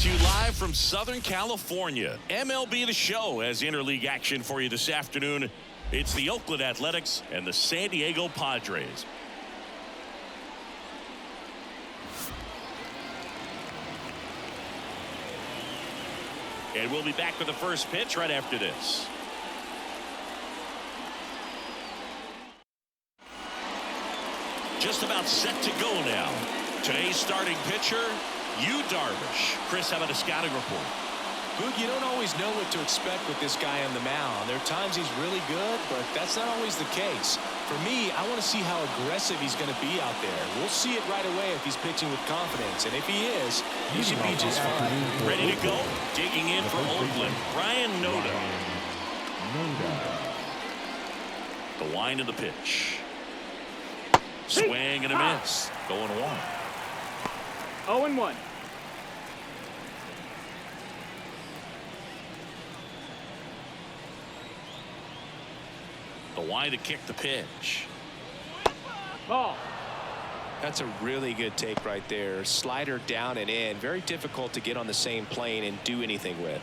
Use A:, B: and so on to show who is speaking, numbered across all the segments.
A: to you live from Southern California. MLB The Show has interleague action for you this afternoon. It's the Oakland Athletics and the San Diego Padres. And we'll be back with the first pitch right after this. Just about set to go now. Today's starting pitcher, Yu Darvish. Chris, how about a scouting report?
B: Boog, you don't always know what to expect with this guy on the mound. There are times he's really good, but that's not always the case. For me, I want to see how aggressive he's going to be out there. We'll see it right away if he's pitching with confidence, and if he is, he should be just fine.
A: Ready to go? Digging in for Oakland, Brian Noda. The wind of the pitch. Swing and a miss. Going 1.
C: 0-1.
A: The wind to kick the pitch.
C: Ball.
B: That's a really good take right there. Slider down and in. Very difficult to get on the same plane and do anything with.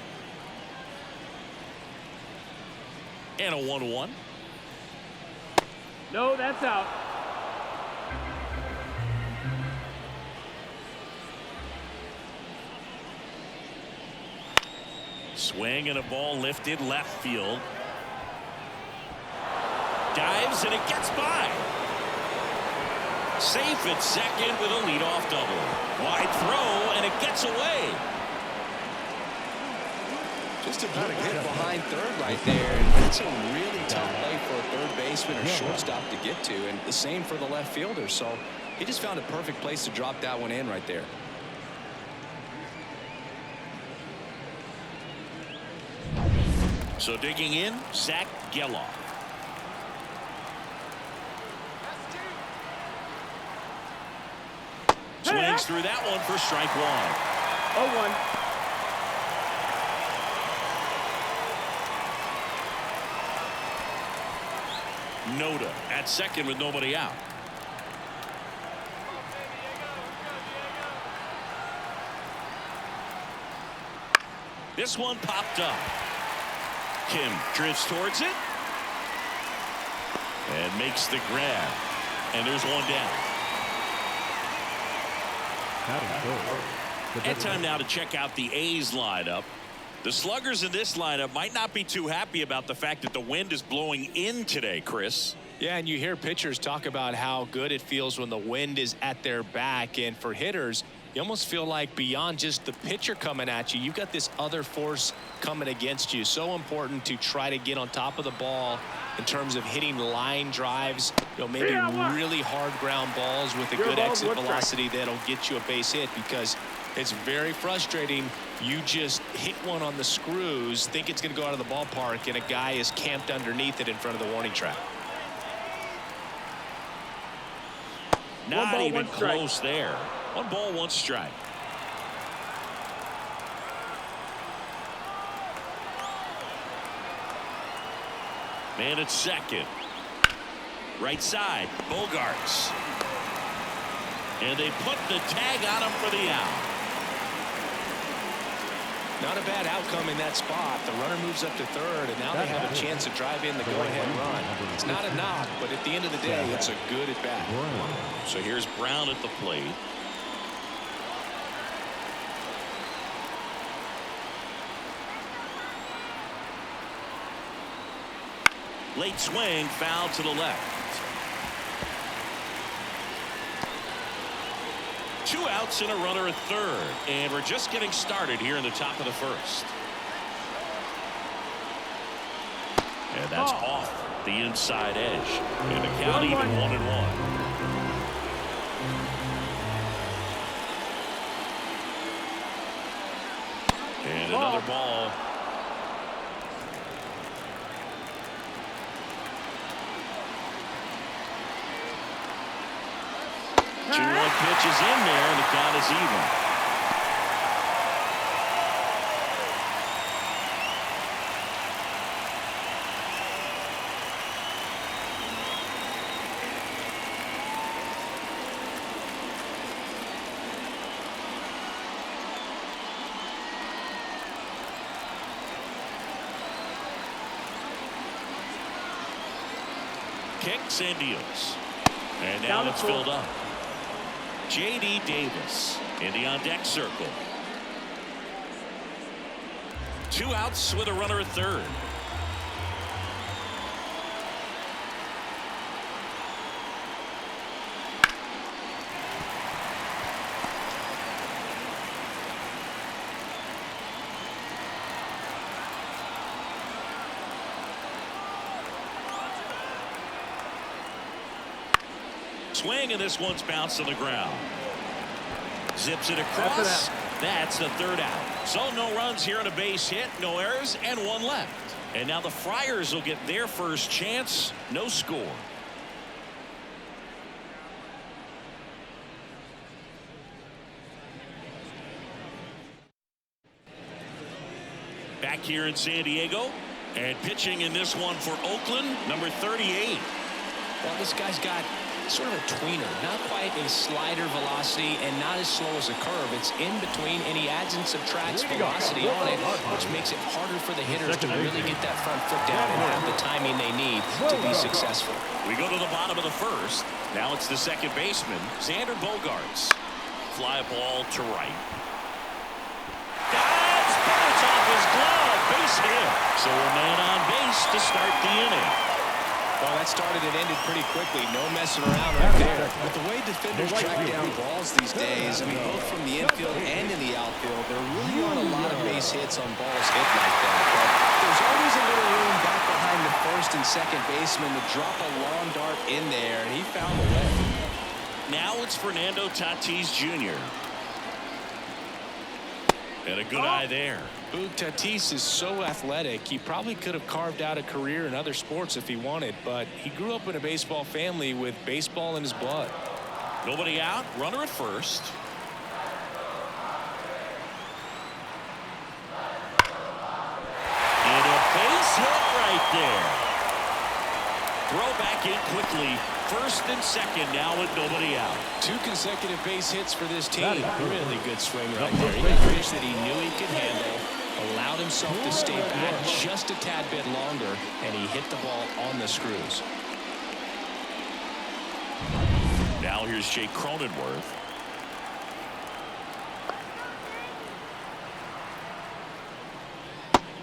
A: And a 1-1.
C: No, that's out.
A: Swing and a ball lifted left field. Dives and it gets by. Safe at second with a leadoff double. Wide throw and it gets away.
B: Just about a hit behind third right there. And that's a really tough play for a third baseman or shortstop to get to. And the same for the left fielder. So he just found a perfect place to drop that one in right there.
A: So digging in, Zach Geloff. Swings through that one for strike 1.
C: 0-1.
A: Noda at second with nobody out. This one popped up. Kim drifts towards it and makes the grab, and there's one down. And time now to check out the A's lineup. The sluggers in this lineup might not be too happy about the fact that the wind is blowing in today, Chris.
B: Yeah, and you hear pitchers talk about how good it feels when the wind is at their back. And for hitters, you almost feel like beyond just the pitcher coming at you, you've got this other force coming against you. So important to try to get on top of the ball in terms of hitting line drives, maybe really hard ground balls with a good exit velocity that'll get you a base hit, because it's very frustrating. You just hit one on the screws, think it's going to go out of the ballpark, and a guy is camped underneath it in front of the warning track.
A: Not even close there. 1 ball, 1 strike. Man at second. Right side, Bogarts. And they put the tag on him for the out.
B: Not a bad outcome in that spot. The runner moves up to third, and now they have a chance to drive in the go-ahead run. It's not a knock, but at the end of the day, it's a good at-bat.
A: So here's Brown at the plate. Late swing, foul to the left. 2 outs and a runner at third, and we're just getting started here in the top of the first. And that's off the inside edge, and the count even 1-1. And another ball. Two-one pitch is in there, and the count is even. kicks and deals. And now
C: Down
A: it's
C: to 4.
A: filled up. J.D. Davis in the on-deck circle. 2 outs with a runner at third. Swing, and this one's bounced to the ground. Zips it across. That's the 3rd out. So no runs here on a base hit, no errors, and 1 left. And now the Friars will get their first chance. No score. Back here in San Diego, and pitching in this one for Oakland, number 38.
B: Well, this guy's got sort of a tweener, not quite a slider velocity and not as slow as a curve. It's in between, and he adds and subtracts velocity on it, which makes it harder for the hitters to really get that front foot down and have the timing they need to be successful.
A: We go to the bottom of the 1st. Now it's the second baseman, Xander Bogaerts. Fly ball to right. That's bounce off his glove. Base hit. So a man on base to start the inning.
B: Well, that started and ended pretty quickly. No messing around right there. With the way defenders track down balls these days, I mean, both from the infield and in the outfield, there really aren't a lot of base hits on balls hit like that. But there's always a little room back behind the first and second baseman to drop a long dart in there, and he found a way.
A: Now it's Fernando Tatis Jr. And a good eye there.
B: Boog, Tatis is so athletic, he probably could have carved out a career in other sports if he wanted, but he grew up in a baseball family with baseball in his blood.
A: Nobody out, runner at first. And a base hit right there. Throw back in quickly. 1st and 2nd now with nobody out.
B: 2 consecutive base hits for this team. Really good swing right there. He got a pitch that he knew he could handle, allowed himself to stay back just a tad bit longer, and he hit the ball on the screws.
A: Now here's Jake Cronenworth.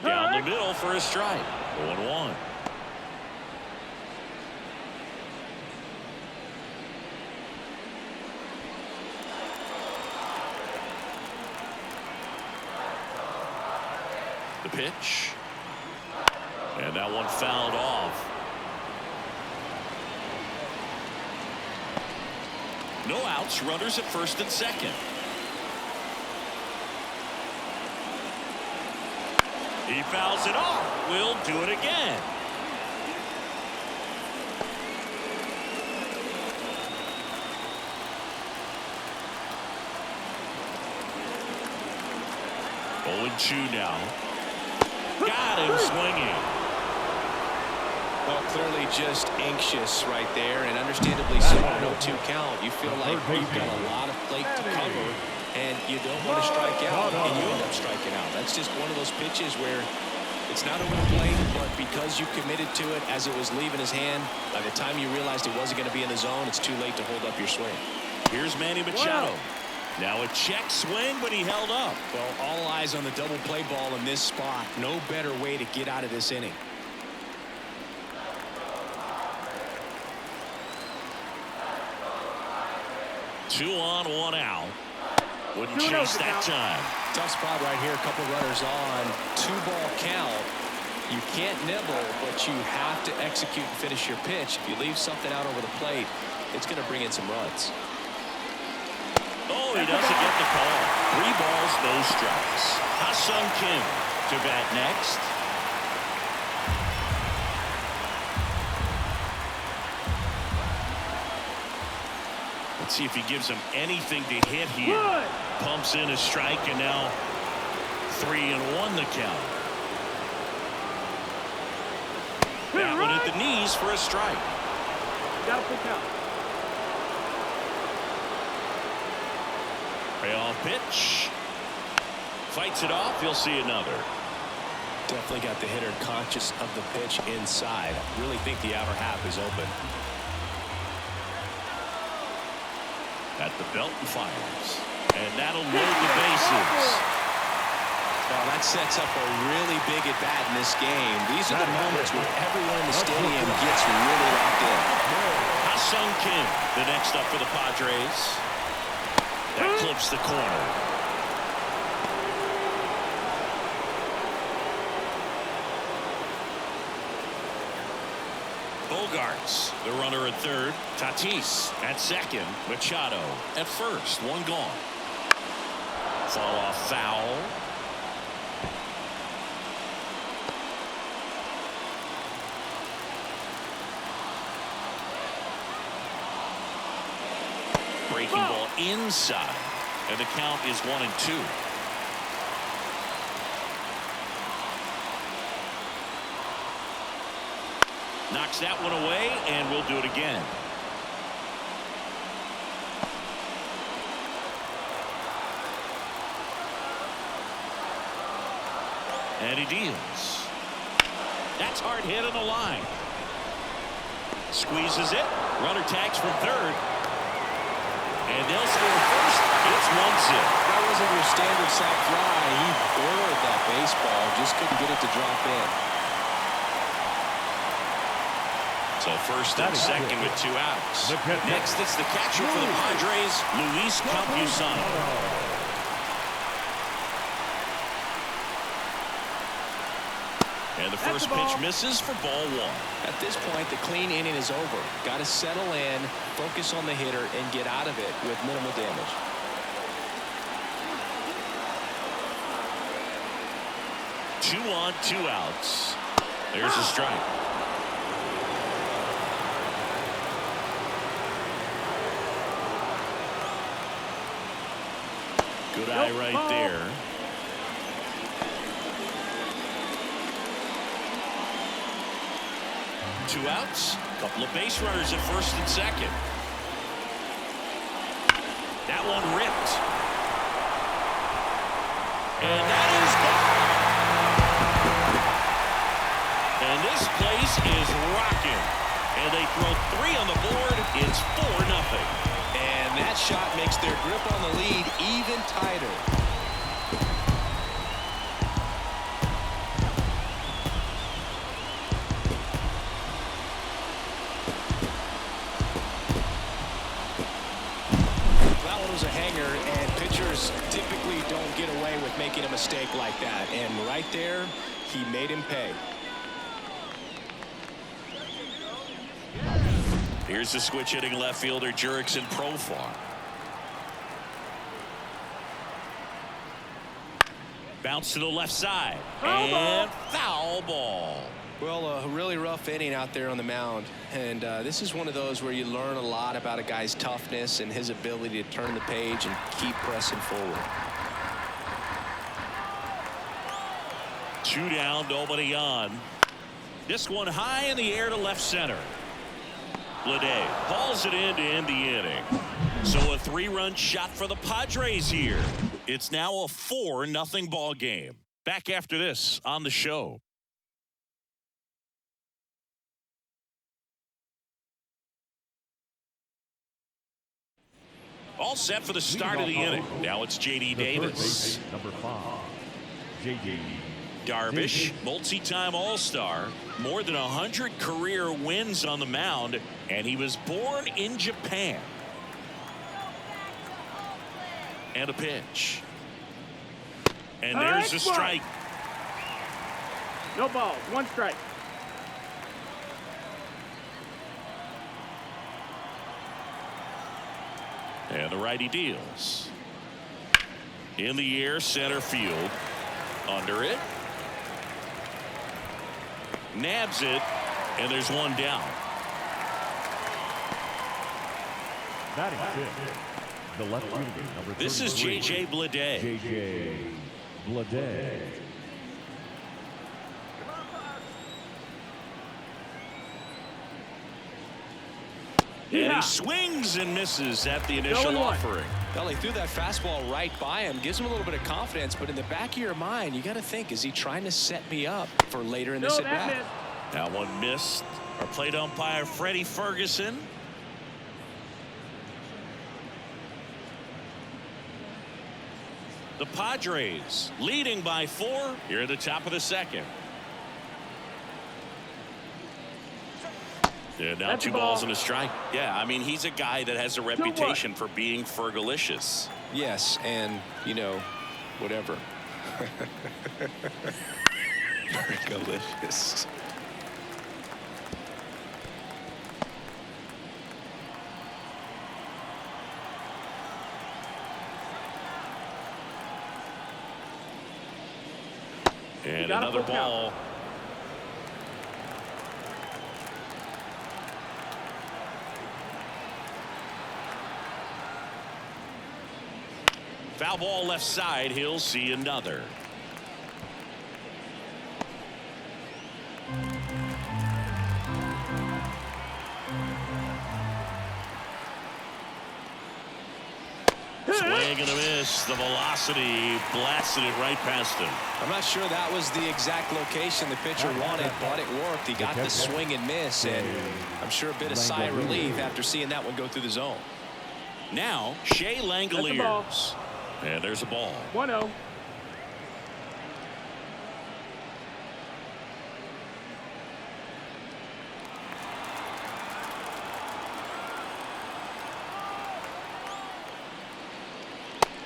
A: Down the middle for a strike. 0-1. The pitch. And that one fouled off. No outs, runners at 1st and 2nd. He fouls it off. We'll do it again. Oh, 0-2 now. Got him swinging.
B: Well, clearly just anxious right there, and understandably so. 0-2 count. You feel like you've got a lot of plate to cover, and you don't want to strike out, and you end up striking out. That's just one of those pitches where it's not over the plate, but because you committed to it as it was leaving his hand, by the time you realized it wasn't going to be in the zone, it's too late to hold up your swing.
A: Here's Manny Machado. Now a check swing, but he held up.
B: Well, all eyes on the double play ball in this spot. No better way to get out of this inning.
A: Two on, 1 out. Wouldn't chase that time.
B: Tough spot right here. A couple runners on. 2-ball count. You can't nibble, but you have to execute and finish your pitch. If you leave something out over the plate, it's going to bring in some runs.
A: Oh, he doesn't get the call. 3 balls, no strikes. Ha-Sung Kim to bat next. Let's see if he gives him anything to hit here. Pumps in a strike, and now 3-1 the count. That one at the knees for a strike.
C: Got a full count.
A: Payoff pitch. Fights it off. He'll see another.
B: Definitely got the hitter conscious of the pitch inside. Really think the outer half is open.
A: At the belt and fires. And that'll load the bases.
B: Well, that sets up a really big at-bat in this game. These are the moments where everyone in the stadium gets really locked in.
A: Ha-Sung Kim, the next up for the Padres. That clips the corner. Bogarts, the runner at third. Tatis at second. Machado at first. One gone. Fall off foul. Breaking ball inside. And the count is 1-2. Knocks that one away, and we'll do it again. And he deals. That's hard hit on the line. Squeezes it. Runner tags from third. And they'll score first. It's 1-0.
B: That wasn't your standard sac fly. He bored that baseball. Just couldn't get it to drop in.
A: So first and second with 2 outs. Next, it's the catcher for the Padres, Luis Campusano. And the first pitch misses for ball 1.
B: At this point, the clean inning is over. Got to settle in, focus on the hitter, and get out of it with minimal damage.
A: Two on, 2 outs. There's a strike. Good eye right there. Two outs. Couple of base runners at first and second. That one ripped. And that is gone. And this place is rocking. And they throw 3 on the board. It's 4-0.
B: And that shot makes their grip on the lead even tighter. That one was a hanger, and pitchers typically don't get away with making a mistake like that. And right there, he made him pay.
A: Here's the switch hitting left fielder Jurickson Profar. Bounce to the left side. And foul ball.
B: Well, a really rough inning out there on the mound. And this is one of those where you learn a lot about a guy's toughness and his ability to turn the page and keep pressing forward.
A: 2 down, nobody on. This one high in the air to left center. Bleday hauls it in to end the inning. So a 3-run shot for the Padres here. It's now a 4-0 ball game. Back after this on the show. All set for the start of the inning. Now it's J.D. Davis.
D: Number 5, J.D.
A: Darvish, multi-time All-Star, more than 100 career wins on the mound, and he was born in Japan. And a pitch. And there's a strike.
C: No ball. 1 strike.
A: And the righty deals. In the air, center field. Under it. Nabs it, and there's 1 down.
D: Batting 6, the left fielder, number 33.
A: This is J.J. Bleday.
D: J.J. Bleday.
A: And he swings and misses at the initial offering.
B: Well, he threw that fastball right by him, gives him a little bit of confidence, but in the back of your mind, you got to think, is he trying to set me up for later in this at bat?
A: That one missed. Our plate umpire, Freddie Ferguson. The Padres leading by 4 here at the top of the second. Yeah, now 2 balls and a strike. Yeah, I mean, he's a guy that has a reputation for being fergalicious.
B: Yes, and, you know, whatever. Fergalicious.
A: And another ball. Foul ball left side. He'll see another. Swing and a miss. The velocity blasted it right past him.
B: I'm not sure that was the exact location the pitcher wanted, but it worked. He got the swing and miss, and I'm sure a bit of sigh of relief after seeing that one go through the zone.
A: Now, Shea Langoliers. And there's a ball.
C: 1-0.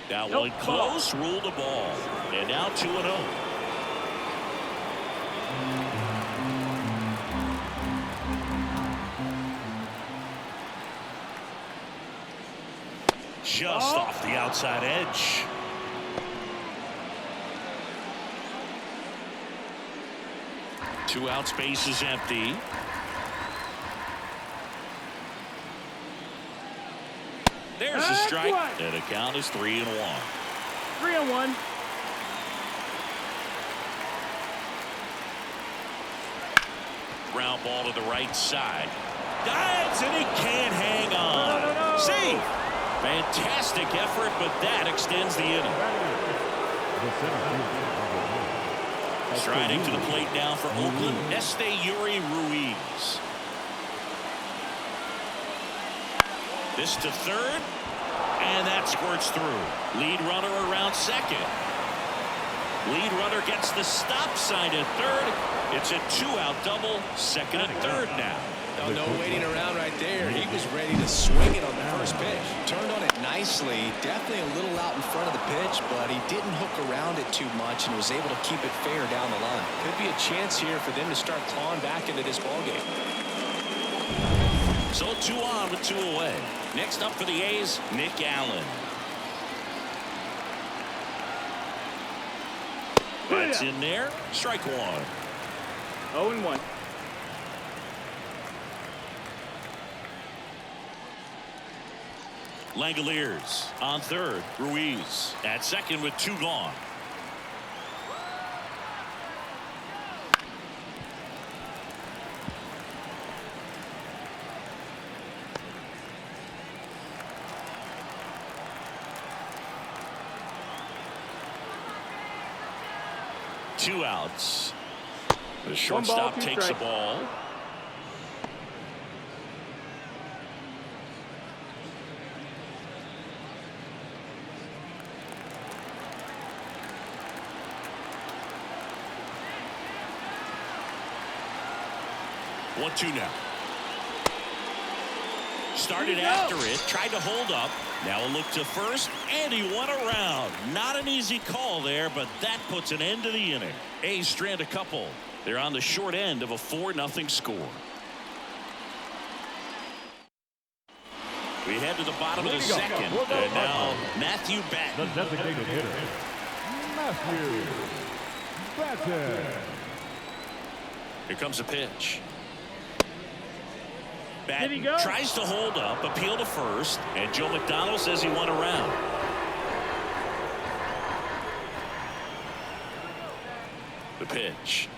A: That one close, ruled a ball. And now 2-0. Just off the outside edge. Two out, space is empty. There's a strike, and the count is 3-1.
C: 3-1.
A: Ground ball to the right side. Dives, and he can't hang on. See? Fantastic effort, but that extends the inning. Striding to the plate now for Oakland, Yuri Ruiz. This to third, and that squirts through. Lead runner around second. Lead runner gets the stop sign at third. It's a 2-out double, second and third now.
B: No waiting around right there. He was ready to swing it on the first pitch. Turned on it nicely. Definitely a little out in front of the pitch, but he didn't hook around it too much and was able to keep it fair down the line. Could be a chance here for them to start clawing back into this ballgame.
A: So 2 on with 2 away. Next up for the A's, Nick Allen. That's in there. Strike 1.
C: 0-1.
A: Langoliers on third. Ruiz at second with 2 gone. Two outs. The shortstop takes the ball. One, 2 now. Started after it, tried to hold up. Now a look to first, and he went around. Not an easy call there, but that puts an end to the inning. A's strand a couple. They're on the short end of a 4-0 score. We head to the bottom of the second, and now Matthew Batten.
D: The designated hitter, Matthew Batten.
A: Here comes a pitch. Batten tries to hold up, appeal to first, and Joe McDonald says he went around. The pitch.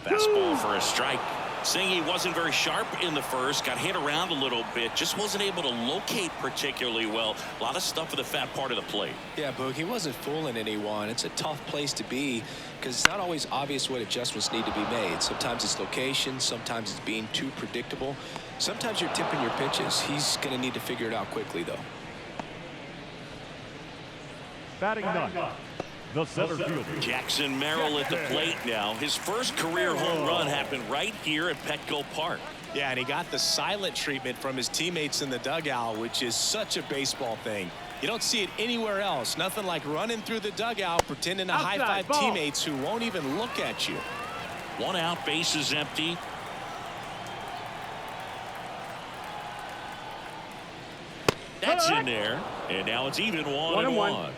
A: Fastball for a strike. Saying he wasn't very sharp in the first, got hit around a little bit, just wasn't able to locate particularly well. A lot of stuff for the fat part of the plate.
B: Yeah, Boog, he wasn't fooling anyone. It's a tough place to be because it's not always obvious what adjustments need to be made. Sometimes it's location, sometimes it's being too predictable. Sometimes you're tipping your pitches. He's going to need to figure it out quickly, though.
D: Batting ninth, the center fielder.
A: Jackson Merrill at the plate now. His first career home run happened right here at Petco Park.
B: Yeah, and he got the silent treatment from his teammates in the dugout, which is such a baseball thing. You don't see it anywhere else. Nothing like running through the dugout, pretending to high-five teammates who won't even look at you.
A: 1 out, base is empty. That's in there, and now it's even 1-1.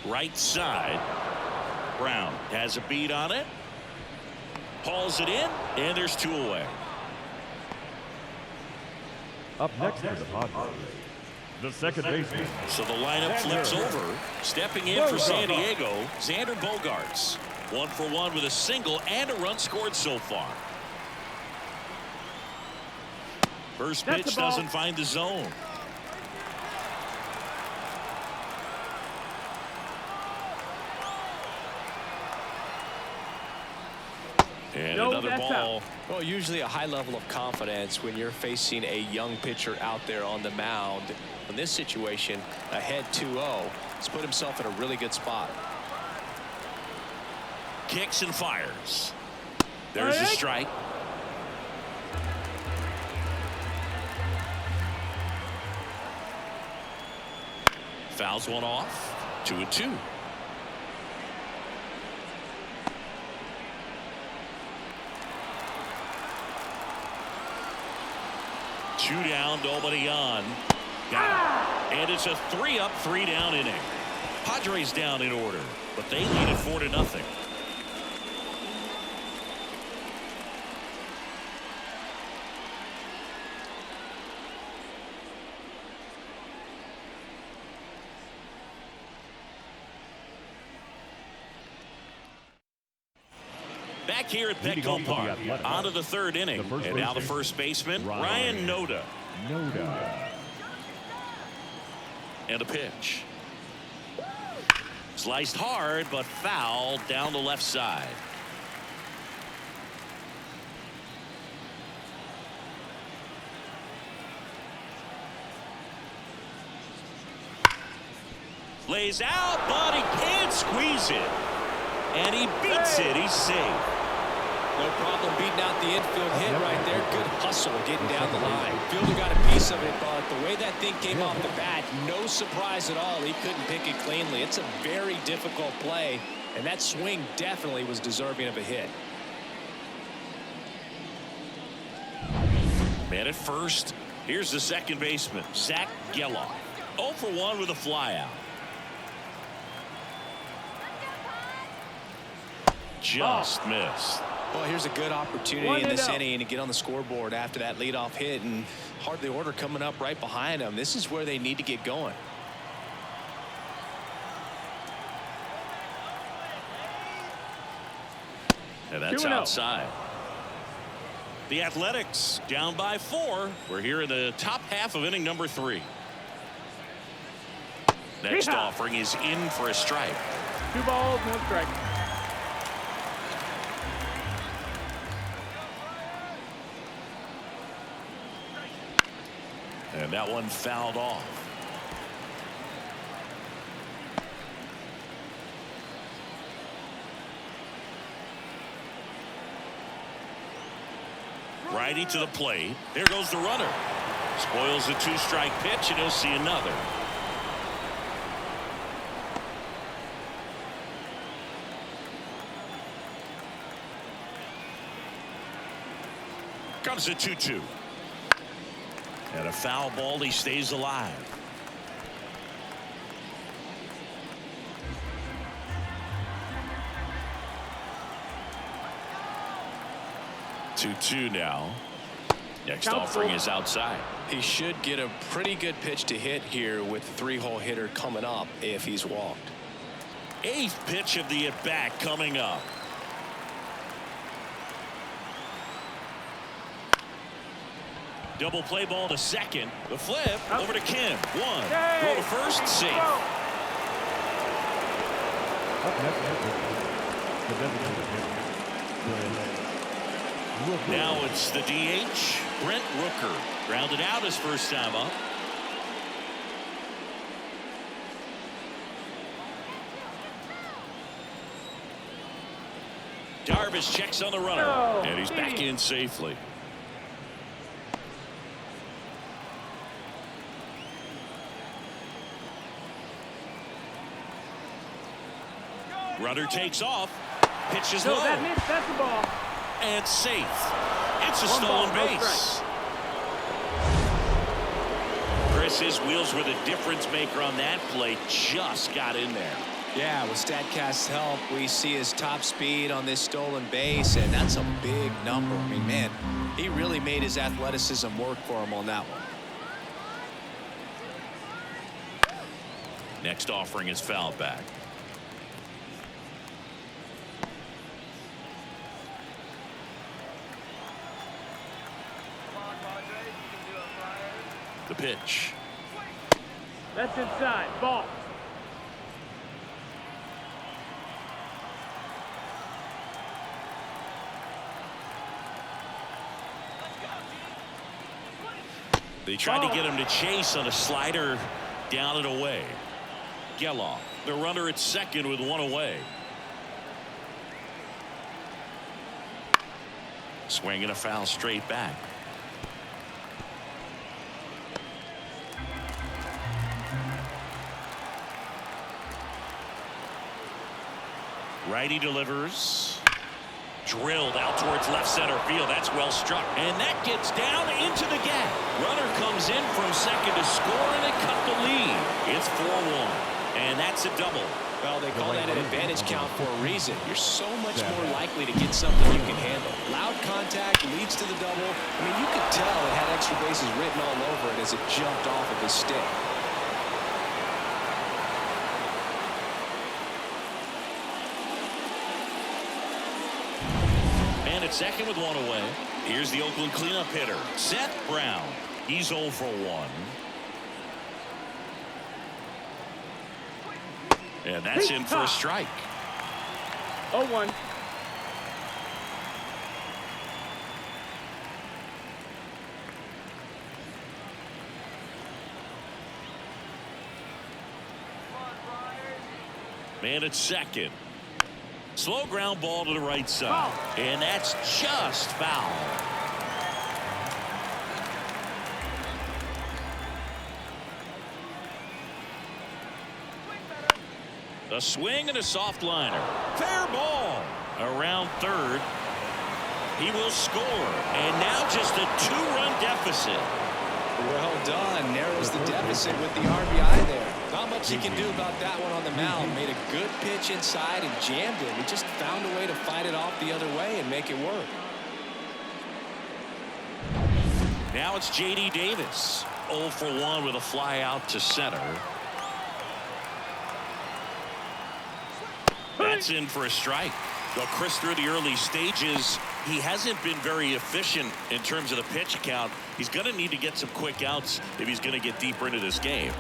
A: Right side. Brown has a beat on it. Hauls it in, and there's 2 away.
D: Up next for the Padres, the second baseman.
A: So the lineup flips over. Stepping in for San Diego, Xander Bogaerts. 1 for 1 with a single and a run scored so far. First pitch doesn't find the zone. And another ball.
B: Well, usually a high level of confidence when you're facing a young pitcher out there on the mound. In this situation, ahead 2-0, he's put himself in a really good spot.
A: Kicks and fires. There's a strike. Fouls one off. 2-2. Two down, nobody on. Got it. And it's a 3-up, 3-down inning. Padres down in order, but they lead it 4-0. Back here at Petco Park, on to the 3rd inning, and now the first baseman, Ryan Noda. And a pitch. Sliced hard, but foul down the left side. Lays out, but he can't squeeze it. And he beats it. He's safe.
B: No problem beating out the infield hit right there. Good hustle getting down the line. Fielder got a piece of it, but the way that thing came off the bat, no surprise at all. He couldn't pick it cleanly. It's a very difficult play, and that swing definitely was deserving of a hit.
A: Man at first. Here's the second baseman, Zach Geloff. 0 for 1 with a flyout. Just missed.
B: Well, here's a good opportunity in this inning to get on the scoreboard after that leadoff hit, and hardly order coming up right behind them. This is where they need to get going.
A: And that's outside. The Athletics down by 4. We're here in the top half of inning number 3. Next offering is in for a strike.
C: 2 balls, 1 strike.
A: And that one fouled off. Righty to the plate. There goes the runner. Spoils the 2-strike pitch, and he'll see another. Comes the 2-2. And a foul ball, he stays alive. 2-2 now. Next offering is outside.
B: He should get a pretty good pitch to hit here with the 3-hole hitter coming up if he's walked.
A: 8th pitch of the at-bat coming up. Double play ball to second. The flip over to Kim. 1. Throw to first. Safe. Now it's the DH, Brent Rooker. Grounded out his first time up. Darvish checks on the runner, and he's back in safely. Runner takes off. Pitch is low.
C: That's the ball.
A: And safe. It's a stolen base. Chris, his wheels were the difference maker on that play. Just got in there.
B: Yeah, with StatCast's help, we see his top speed on this stolen base, and that's a big number. I mean, man, he really made his athleticism work for him on that one.
A: Next offering is fouled back. The pitch.
C: That's inside. Ball.
A: They tried to get him to chase on a slider down and away. Geloff, the runner at second with 1 away. Swing and a foul straight back. Righty delivers. Drilled out towards left center field. That's well struck. And that gets down into the gap. Runner comes in from second to score, and they cut the lead. It's 4-1. And that's a double.
B: Well, they call that an advantage count for a reason. You're so much more likely to get something you can handle. Loud contact leads to the double. I mean, you could tell it had extra bases written all over it as it jumped off of his stick.
A: Man at second with 1 away. Here's the Oakland cleanup hitter, Seth Brown. He's 0 for 1. And that's in for a strike.
C: 0-1.
A: Man at second. Slow ground ball to the right side. And that's just foul. A swing and a soft liner. Fair ball. Around third. He will score. And now just a 2-run deficit.
B: Well done. Narrows the deficit with the RBI there. Not much he can do about that one on the mound. Made a good pitch inside and jammed it. He just found a way to fight it off the other way and make it work.
A: Now it's J.D. Davis. 0 for 1 with a fly out to center. That's in for a strike. Well, Chris, through the early stages, he hasn't been very efficient in terms of the pitch count. He's going to need to get some quick outs if he's going to get deeper into this game.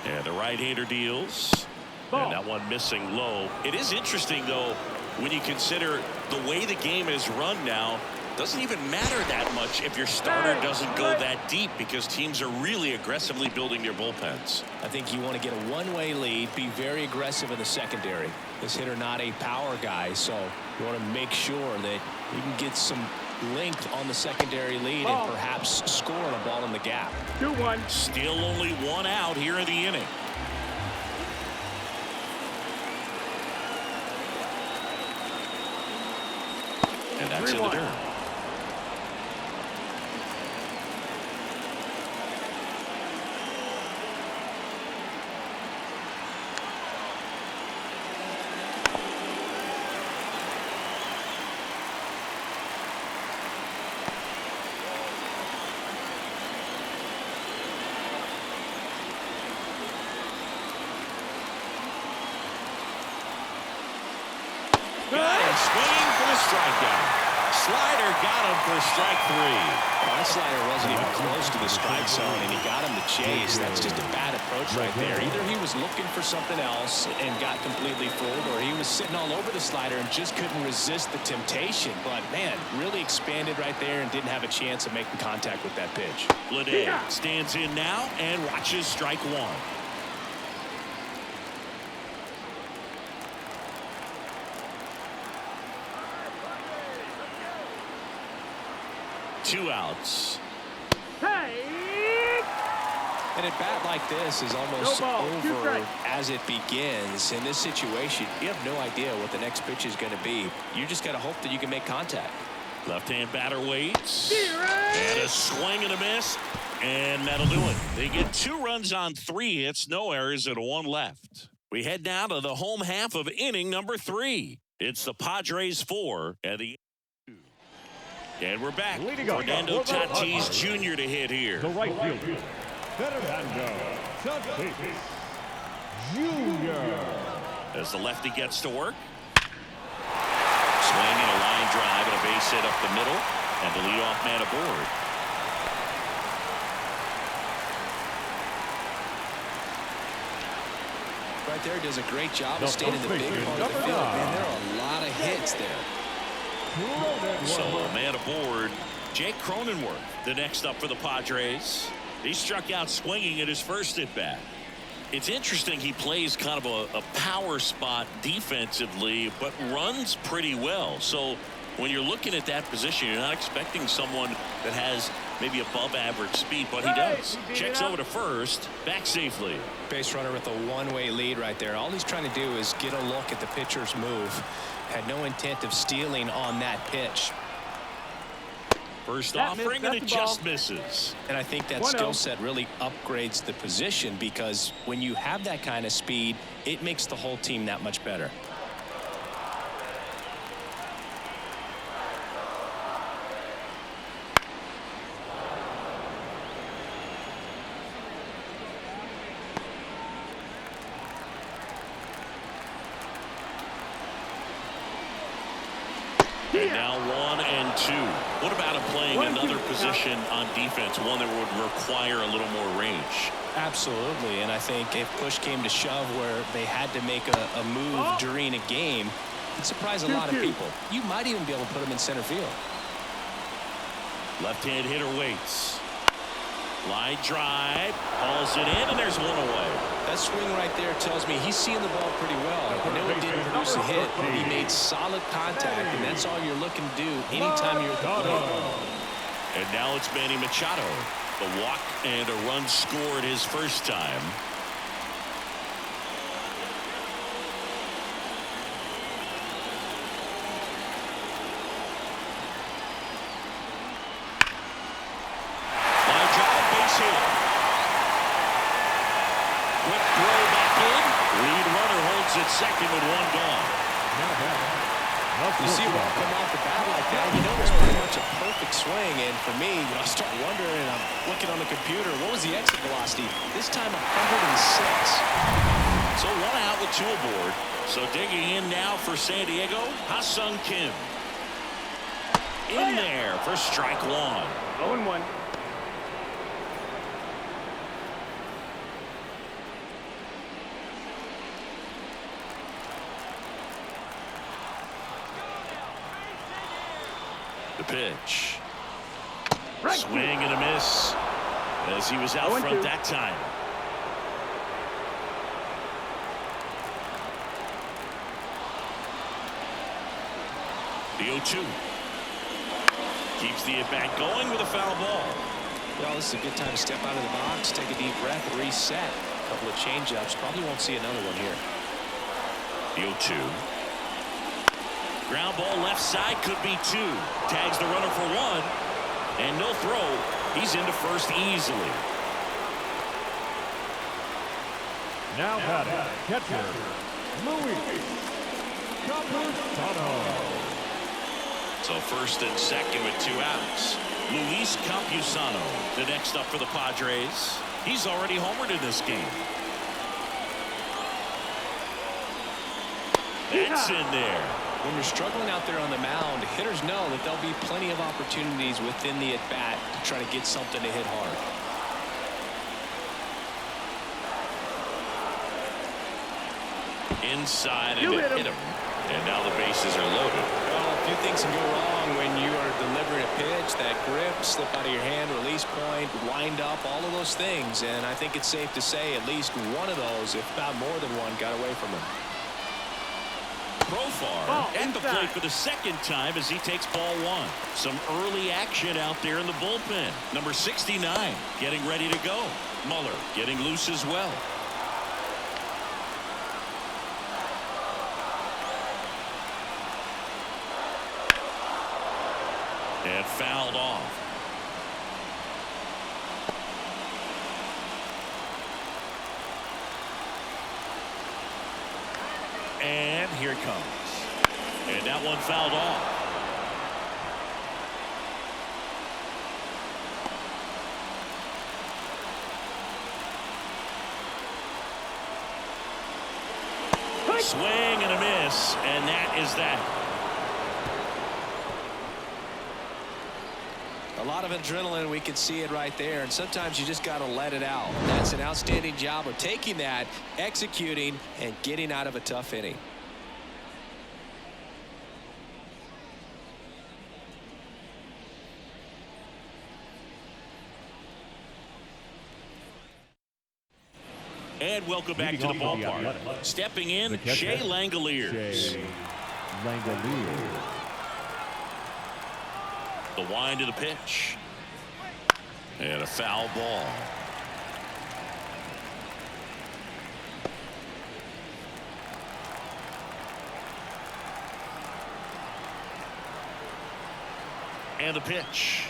A: And the right-hander deals. And that one missing low. It is interesting, though, when you consider the way the game is run now. Doesn't even matter that much if your starter doesn't go that deep, because teams are really aggressively building their bullpens.
B: I think you want to get a one-way lead, be very aggressive in the secondary. This hitter not a power guy, so you want to make sure that you can get some length on the secondary lead and perhaps scoring a ball in the gap.
C: 2-1.
A: Still only 1 out here in the inning. And that's in the dirt. strikeout. Slider got him for strike 3.
B: Well, that slider wasn't even close to the strike zone, and he got him to chase. That's just a bad approach right there. Either he was looking for something else and got completely fooled, or he was sitting all over the slider and just couldn't resist the temptation. But, man, really expanded right there and didn't have a chance of making contact with that pitch.
A: Blade stands in now and watches strike 1. 2 outs.
B: And a bat like this is almost over as it begins. In this situation, you have no idea what the next pitch is going to be. You just got to hope that you can make contact.
A: Left-hand batter waits. And a swing and a miss. And that'll do it. They get 2 runs on 3 hits, no errors, and 1 left. We head now to the home half of inning number 3. It's the Padres 4 and the 2. And we're back. Fernando Tatis Jr. to hit here.
D: The right fielder, Fernando Tatis Jr.
A: As the lefty gets to work. Swing and a line drive and a base hit up the middle. And the leadoff man aboard.
B: Right there, does a great job of staying in the big part of the field. Man, there are a lot of hits there.
A: So a man aboard, Jake Cronenworth, the next up for the Padres. He struck out swinging at his first at bat. It's interesting, he plays kind of a power spot defensively, but runs pretty well. So when you're looking at that position, you're not expecting someone that has maybe above average speed, but he does. Checks over to first, back safely.
B: Base runner with a one-way lead right there. All he's trying to do is get a look at the pitcher's move. Had no intent of stealing on that pitch.
A: First offering, and it just misses.
B: And I think that skill set really upgrades the position, because when you have that kind of speed, it makes the whole team that much better.
A: And now 1 and 2. What about him playing another position on defense, one that would require a little more range?
B: Absolutely, and I think if push came to shove where they had to make a move during a game, it'd surprise a lot of people. You might even be able to put him in center field.
A: Left-hand hitter waits. Line drive, hauls it in, and there's 1 away.
B: That swing right there tells me he's seeing the ball pretty well. I know it didn't produce a hit, but he made solid contact, and that's all you're looking to do anytime you're at the plate.
A: And now it's Manny Machado. The walk and a run scored his first time. Line drive, base hit. Quick throw back in. Lead runner holds at second with 1 gone.
B: You see a ball come off the bat like that, you know it's pretty much a perfect swing. And for me, I start wondering, and I'm looking on the computer, what was the exit velocity? This time 106.
A: So 1 out with 2 aboard. So digging in now for San Diego, Ha-Sung Kim. In there for strike 1.
C: 0-1.
A: The pitch. Swing and a miss as he was out front that time. The 0-2. Keeps the at-bat going with a foul ball.
B: Well, this is a good time to step out of the box, take a deep breath, reset. A couple of change-ups. Probably won't see another one here.
A: The 0-2. Ground ball left side, could be 2. Tags the runner for 1. And no throw. He's into first easily.
D: Now batting, catcher, Luis Campusano.
A: So first and second with 2 outs. Luis Campusano, the next up for the Padres. He's already homered in this game. That's in there.
B: When you're struggling out there on the mound, hitters know that there'll be plenty of opportunities within the at-bat to try to get something to hit hard.
A: Inside and it hit him. And now the bases are loaded.
B: Well, a few things can go wrong when you are delivering a pitch. That grip, slip out of your hand, release point, wind up, all of those things. And I think it's safe to say at least one of those, if not more than one, got away from him.
A: Profar at the plate for the second time as he takes ball one. Some early action out there in the bullpen. Number 69 getting ready to go. Muller getting loose as well. And fouled off. And here it comes. And that one fouled off. Swing and a miss. And that is that.
B: A lot of adrenaline, we can see it right there, and sometimes you just got to let it out. That's an outstanding job of taking that, executing, and getting out of a tough inning.
A: And welcome back to the ballpark. Stepping in, Shea Langoliers. The wind of the pitch. And a foul ball. And the pitch.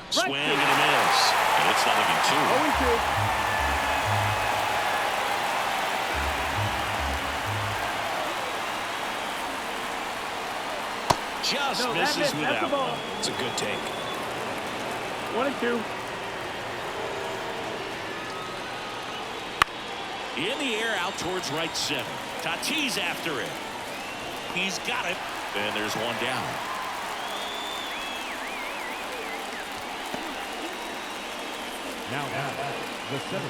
A: Swing and a miss. And it's not even 2.
C: 0-2.
A: Just misses with that one.
B: It's a good take.
C: 1-2.
A: In the air out towards right center. Tatis after it. He's got it. And there's one down.
D: Now the center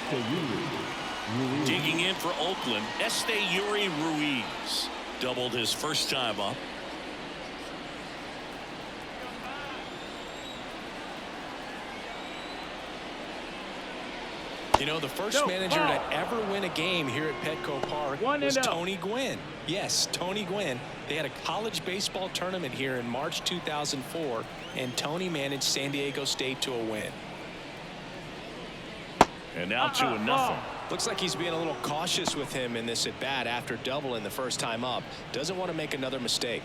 D: fielder,
A: digging in for Oakland, Esteury Ruiz. Doubled his first time up.
B: You know, the first manager to ever win a game here at Petco Park was Tony Gwynn. Yes, Tony Gwynn. They had a college baseball tournament here in March 2004, and Tony managed San Diego State to a win.
A: And now 2-0.
B: Looks like he's being a little cautious with him in this at bat after doubling the first time up. Doesn't want to make another mistake.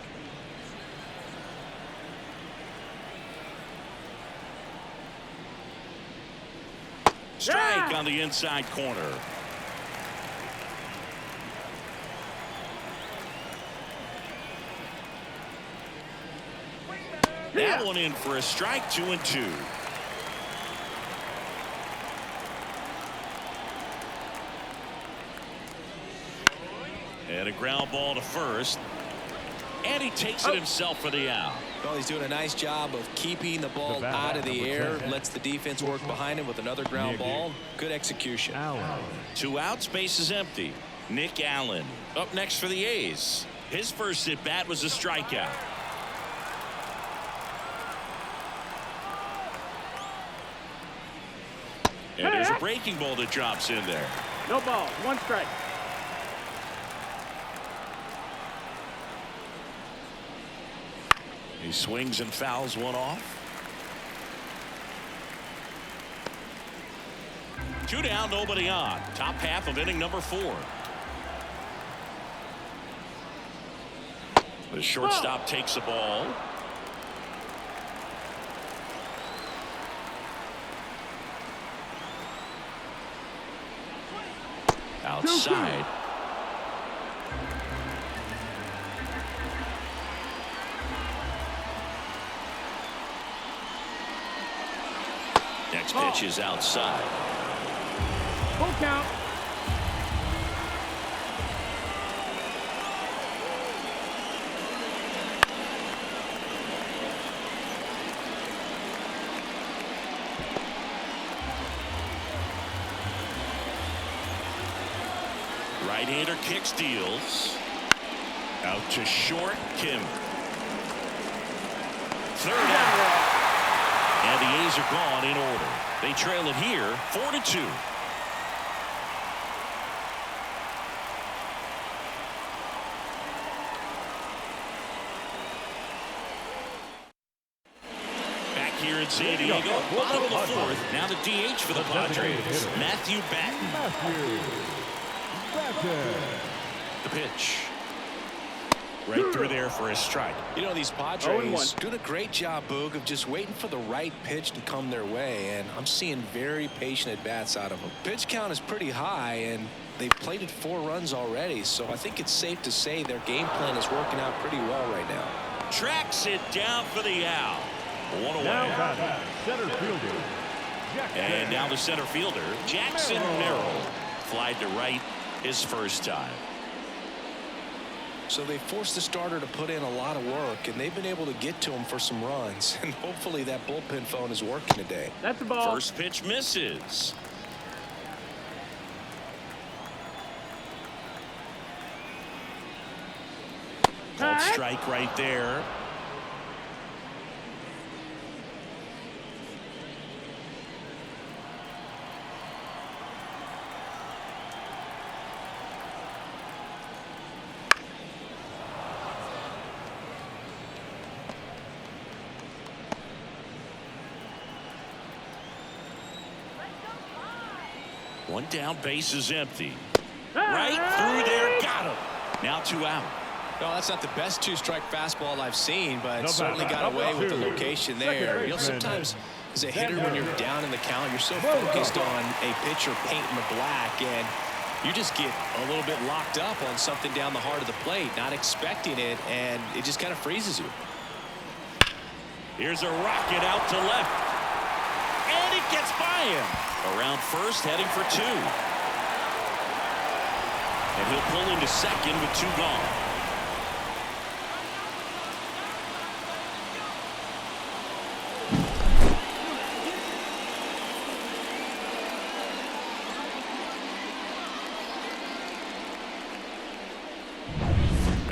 A: Strike on the inside corner. That one in for a strike. 2-2. And a ground ball to first. And he takes it himself for the out.
B: Well, he's doing a nice job of keeping the ball out of the air. Lets the defense work behind him with another ground ball. Good execution.
A: 2 outs, base is empty. Nick Allen up next for the A's. His first at bat was a strikeout. And there's a breaking ball that drops in there.
C: No ball. 1 strike.
A: He swings and fouls one off. 2 down, nobody on. Top half of inning number 4. The shortstop takes the ball. Outside. Next pitch is outside.
C: Full count.
A: Right-hander kicks, deals. Out to short, Kim. Third out. And the A's are gone in order. They trail it here 4-2. Back here in San Diego, bottom of the fourth. Now the DH for the Padres, Matthew Batten. The pitch. Right through there for a strike.
B: You know, these Padres doing a great job, Boog, of just waiting for the right pitch to come their way, and I'm seeing very patient at-bats out of them. Pitch count is pretty high, and they've plated 4 runs already, so I think it's safe to say their game plan is working out pretty well right now.
A: Tracks it down for the out. One away.
D: Center fielder.
A: And now the center fielder, Jackson Merrill. Flied to right his first time.
B: So they forced the starter to put in a lot of work, and they've been able to get to him for some runs. And hopefully that bullpen phone is working today.
C: That's the ball.
A: First pitch misses. Called strike right there. One down, base is empty. Right through there, got him. Now 2 out.
B: No, that's not the best 2-strike fastball I've seen, but certainly got away with the location there. You know, sometimes as a hitter, when you're down in the count, you're so focused on a pitcher painting the black, and you just get a little bit locked up on something down the heart of the plate, not expecting it, and it just kind of freezes you.
A: Here's a rocket out to left. And it gets by him. Around first, heading for 2. And he'll pull into second with 2 gone.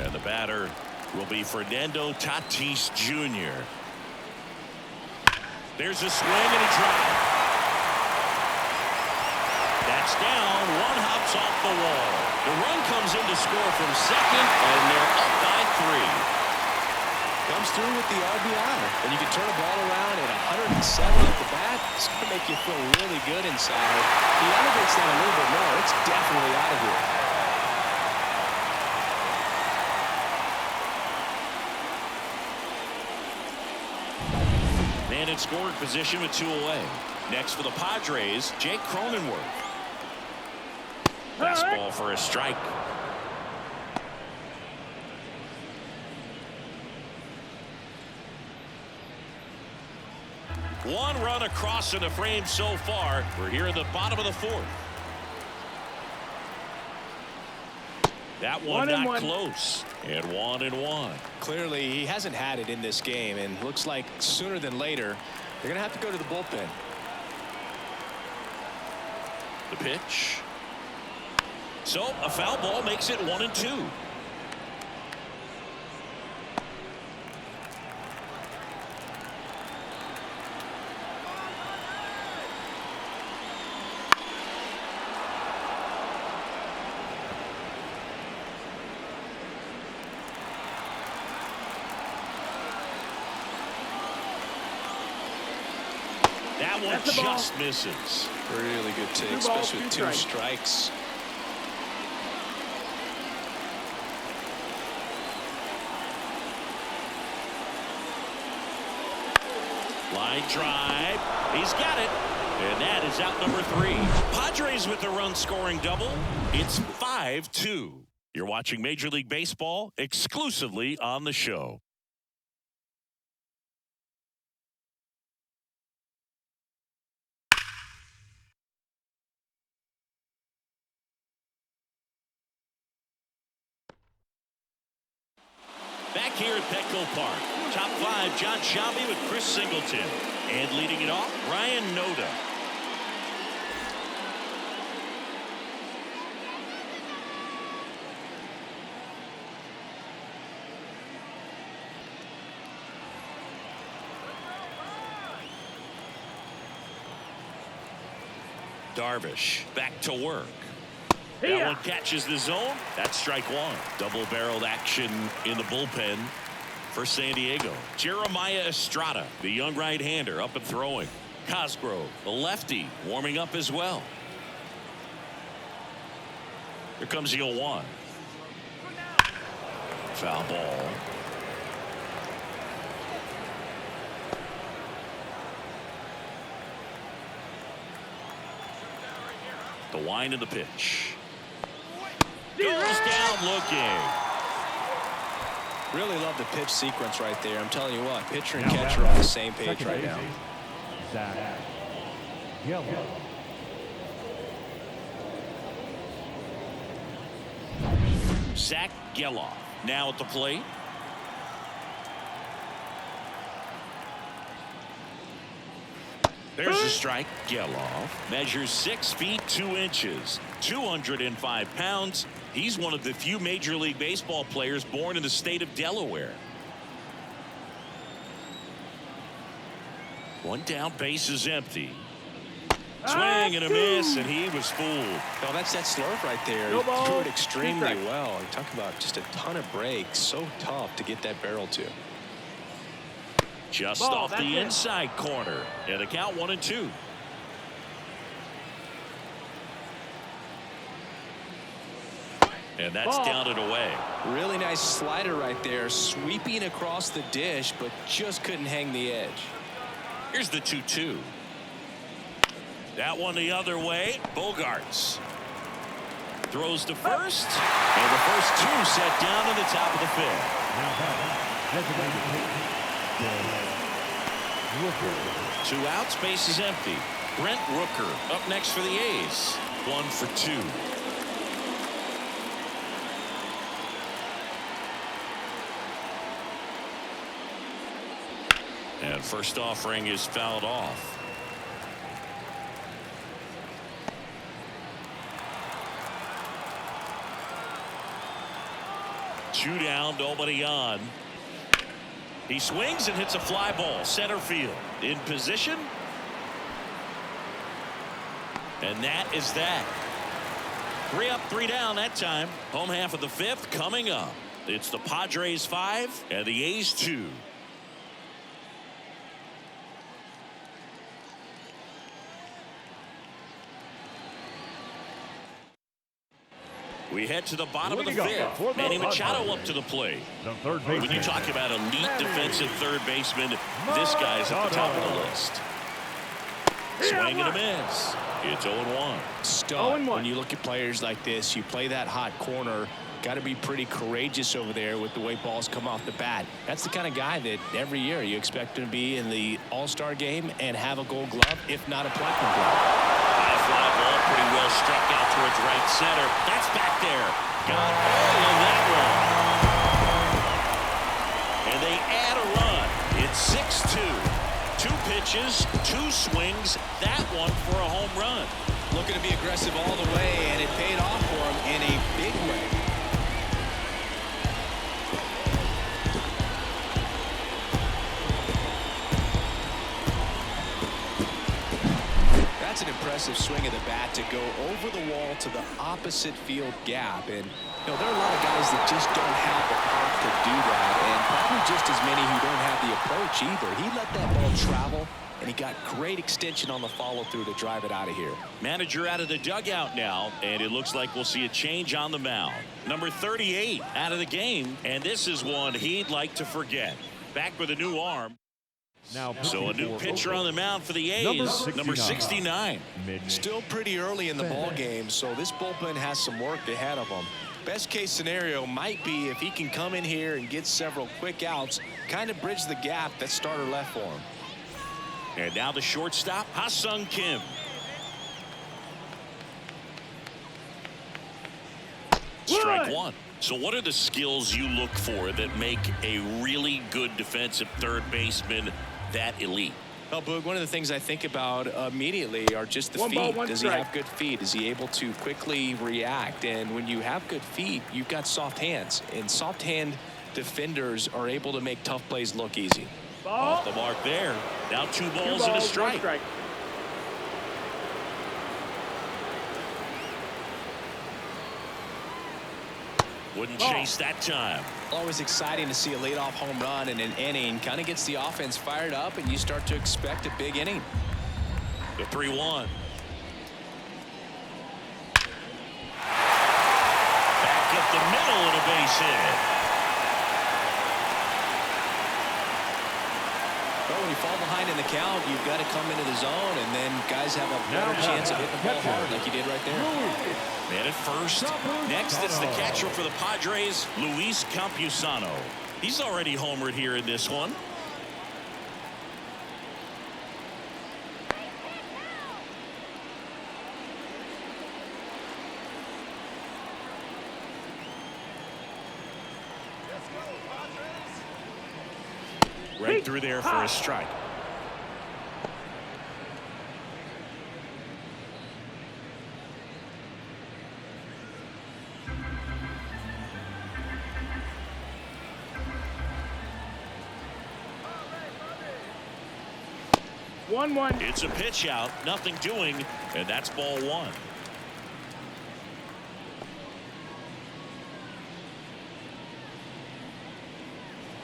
A: And the batter will be Fernando Tatis Jr. There's a swing and a drive. That's down. One hops off the wall. The run comes in to score from second, and they're up by 3.
B: Comes through with the RBI, and you can turn a ball around at 107 at the bat. It's going to make you feel really good inside. He elevates that a little bit more. It's definitely out of here.
A: Man in scoring position with 2 away. Next for the Padres, Jake Cronenworth. Fastball for a strike. One run across in the frame so far. We're here in the bottom of the 4th. That one not close. And 1-1.
B: Clearly, he hasn't had it in this game, and looks like sooner than later, they're going to have to go to the bullpen.
A: The pitch. So a foul ball makes it 1-2. That one just misses.
B: Really good take, especially with 2 strikes.
A: Line drive. He's got it. And that is out number 3. Padres with the run scoring double. It's 5-2. You're watching Major League Baseball exclusively on the show. Back here at Petco Park, top 5, John Shelby with Chris Singleton. And leading it off, Ryan Noda. Darvish back to work.
C: Yeah.
A: That one catches the zone. That's strike one. Double-barreled action in the bullpen for San Diego. Jeremiah Estrada, the young right-hander, up and throwing. Cosgrove, the lefty, warming up as well. Here comes the 0-1. Foul ball. The wind of the pitch. Goes down looking.
B: Really love the pitch sequence right there. I'm telling you what, pitcher and catcher are on the same page right now.
D: Zach Yellow.
A: Zach Geloff now at the plate. There's a strike. Geloff measures 6 feet 2 inches, 205 pounds. He's one of the few Major League Baseball players born in the state of Delaware. One down, base is empty. Swing and a miss, and he was fooled.
B: Oh, that's that slurve right there. He threw it extremely well. You talk about just a ton of breaks. So tough to get that barrel to.
A: Just off the inside corner. And a count 1-2. And that's down and away.
B: Really nice slider right there. Sweeping across the dish, but just couldn't hang the edge.
A: Here's the 2-2. That one the other way. Bogarts throws to first. And the first two set down to the top of the fifth. Two outs, base is empty. Brent Rooker up next for the A's. 1 for 2. And first offering is fouled off. Two down, nobody on. He swings and hits a fly ball center field. In position. And that is that. 3 up, 3 down that time. Home half of the fifth coming up. It's the Padres 5 and the A's 2. We head to the bottom of the fifth. Manny Machado up to the plate. When you talk about elite defensive third baseman, this guy's at the top of the list. Swing and a miss. It's 0-1.
B: Stud. When you look at players like this, you play that hot corner. Got to be pretty courageous over there with the way balls come off the bat. That's the kind of guy that every year you expect him to be in the All-Star game and have a Gold Glove, if not a Platinum Glove.
A: High fly ball, pretty well struck out towards right center. That's back there. Got all of that one. And they add a run. It's 6-2. 2 pitches, 2 swings. That one for a home run.
B: Looking to be aggressive all the way, and it paid off for him in a big way. That's an impressive swing of the bat to go over the wall to the opposite field gap. And you know, there are a lot of guys that just don't have the pop to do that, and probably just as many who don't have the approach either. He let that ball travel, and he got great extension on the follow-through to drive it out of here.
A: Manager out of the dugout now, and it looks like we'll see a change on the mound. Number 38 out of the game, and this is one he'd like to forget. Back with a new arm.
D: Now,
A: so a new pitcher on the mound for the A's, number 69.
B: Still pretty early in the ball game, so this bullpen has some work ahead of them. Best case scenario might be if he can come in here and get several quick outs, kind of bridge the gap that starter left for him.
A: And now the shortstop, Ha-Sung Kim. Strike one. So what are the skills you look for that make a really good defensive third baseman that elite?
B: Well, Boog, one of the things I think about immediately are just the feet. Does he have good feet? Is he able to quickly react? And when you have good feet, you've got soft hands. And soft hand defenders are able to make tough plays look easy.
A: Off the mark there. Now 2 balls and a strike. Wouldn't chase that time.
B: Always exciting to see a leadoff home run in an inning. Kind of gets the offense fired up, and you start to expect a big inning.
A: The 3-1. Back up the middle and a base hit.
B: Well, when you fall behind in the count, you've got to come into the zone, and then guys have a better chance of hitting the ball hard like you did right there.
A: Man at first. Next, it's the catcher for the Padres, Luis Campusano. He's already homered here in this one. Right through there for a strike.
C: One.
A: It's a pitch out, nothing doing, and that's ball one.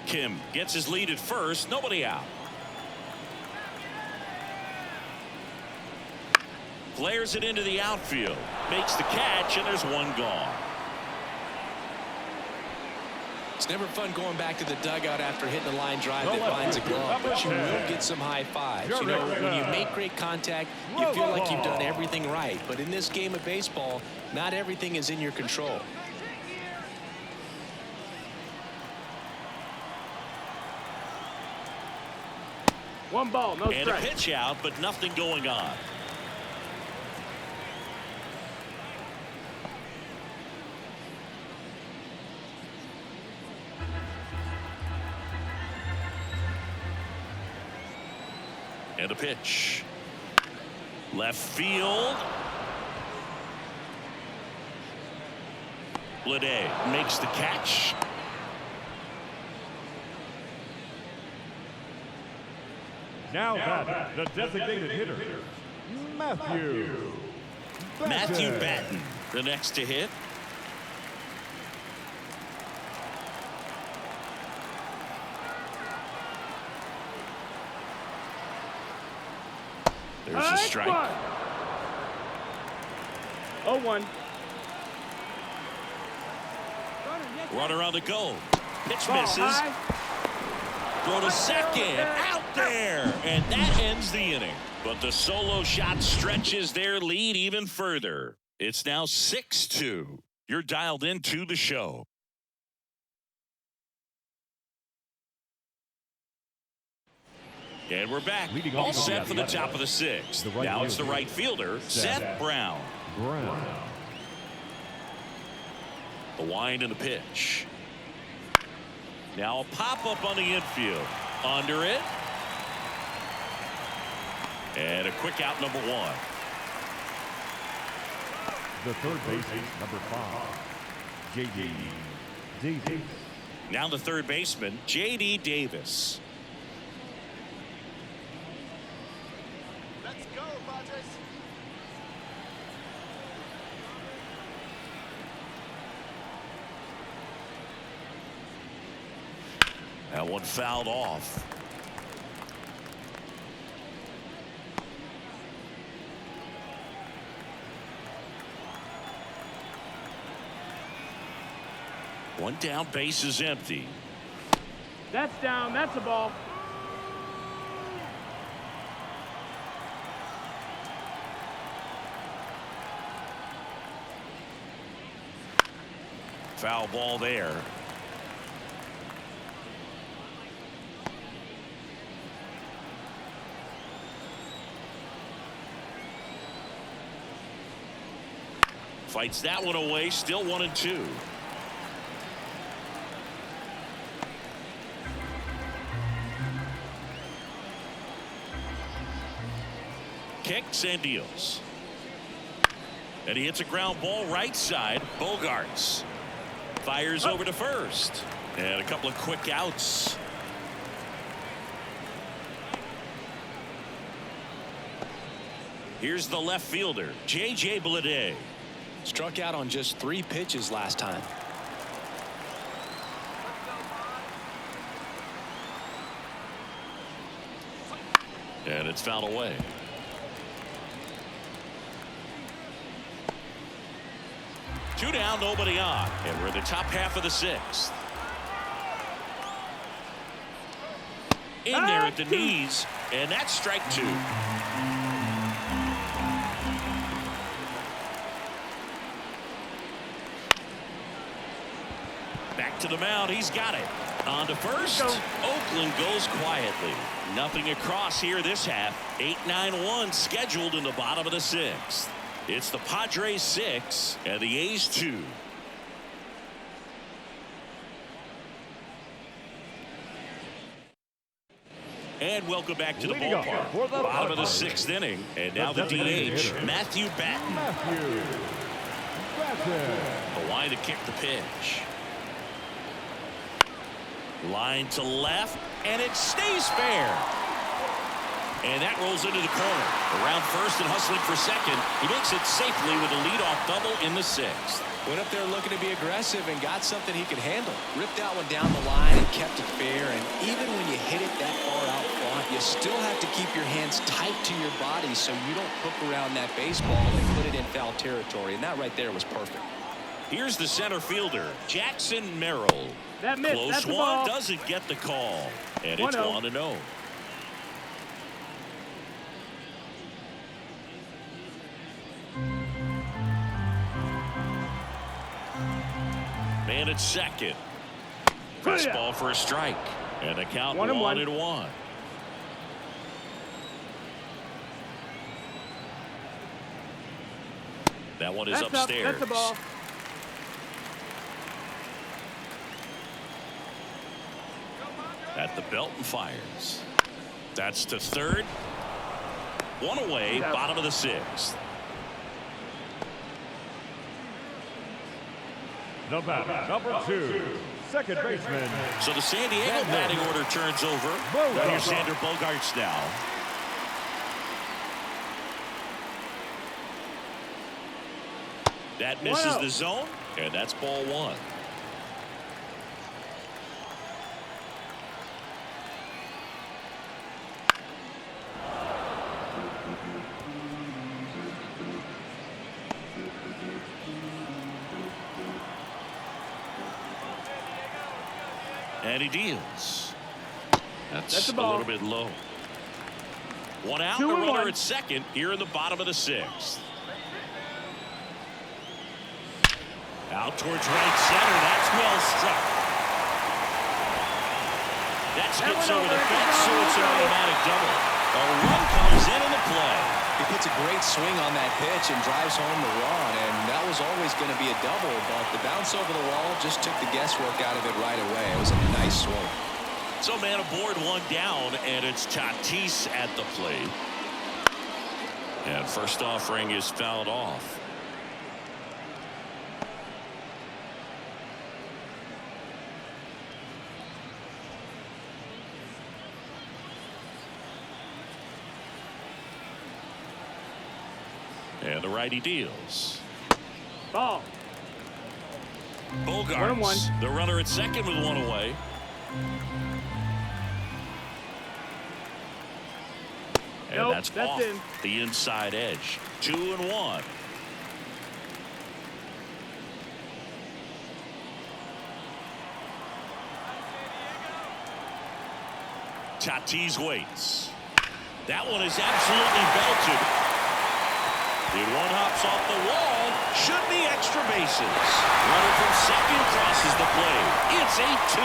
A: Kim gets his lead at first, nobody out. Flares it into the outfield, makes the catch, and there's one gone.
B: It's never fun going back to the dugout after hitting a line drive that finds a glove, but you will get some high fives. You know, when you make great contact, you feel like you've done everything right. But in this game of baseball, not everything is in your control.
C: One ball, no strike.
A: And a pitch out, but nothing going on. And a pitch. Left field. Blade makes the catch.
D: Now batting, the designated hitter, Matthew
A: Batten, the next to hit. There's a strike.
C: 0-1.
A: Runner on the go. Pitch misses. Throw to second. Out there. And that ends the inning. But the solo shot stretches their lead even further. It's now 6-2. You're dialed into the show. And we're back. All set for the top of the sixth. Now it's the right fielder, Seth Brown. The wind and the pitch. Now a pop-up on the infield. Under it. And a quick out, number one.
D: The third baseman, number 5, J.D. Davis.
A: Now the third baseman, J.D. Davis.
E: Let's go, Padres.
A: That one fouled off. One down, base is empty.
C: That's down. That's a ball.
A: Foul ball there. Fights that one away. Still 1-2. Kicks and deals. And he hits a ground ball right side. Bogarts fires over to first. And a couple of quick outs. Here's the left fielder, J.J. Blade.
B: Struck out on just 3 pitches last time.
A: And it's fouled away. Two down, nobody on. And we're in the top half of the sixth. In there at the knees. And that's strike two. Back to the mound. He's got it. On to first. Oakland goes quietly. Nothing across here this half. 8-9-1 scheduled in the bottom of the sixth. It's the Padres 6 and the A's 2. And welcome back to the ballpark. Bottom of the sixth inning. And now the DH, Matthew Batten. The line to kick the pitch. Line to left, and it stays fair. And that rolls into the corner. Around first and hustling for second. He makes it safely with a leadoff double in the sixth.
B: Went up there looking to be aggressive and got something he could handle. Ripped that one down the line and kept it fair. And even when you hit it that far out front, you still have to keep your hands tight to your body so you don't hook around that baseball and put it in foul territory. And that right there was perfect.
A: Here's the center fielder, Jackson Merrill.
C: That missed.
A: Close
C: That's the
A: one,
C: ball.
A: doesn't get the call. And it's 1-0. Man at second. Fastball for a strike. And the count 1-1. That one is upstairs.
C: That's the ball.
A: At the belt and fires. That's to third. One away, bottom of the sixth.
D: The batter, number 2, second baseman.
A: So the San Diego batting order turns over. Here's Xander Bogaerts now. That misses the zone, and that's ball one. And he deals. That's a little bit low. One out, the runner at second here in the bottom of the sixth. Out towards right center. That's well struck. That skips over the fence, so it's an automatic double. A run comes in the play.
B: He puts a great swing on that pitch and drives home the run, and that was always going to be a double, but the bounce over the wall just took the guesswork out of it right away. It was a nice swing.
A: So man aboard, one down, and it's Tatis at the plate. And first offering is fouled off. And the righty deals.
C: Ball.
A: Bogaerts, the runner at second with one away. And that's off the inside edge. 2-1. Tatis waits. That one is absolutely belted. The one hops off the wall. Should be extra bases. Runner from second crosses the plate. It's 8-2.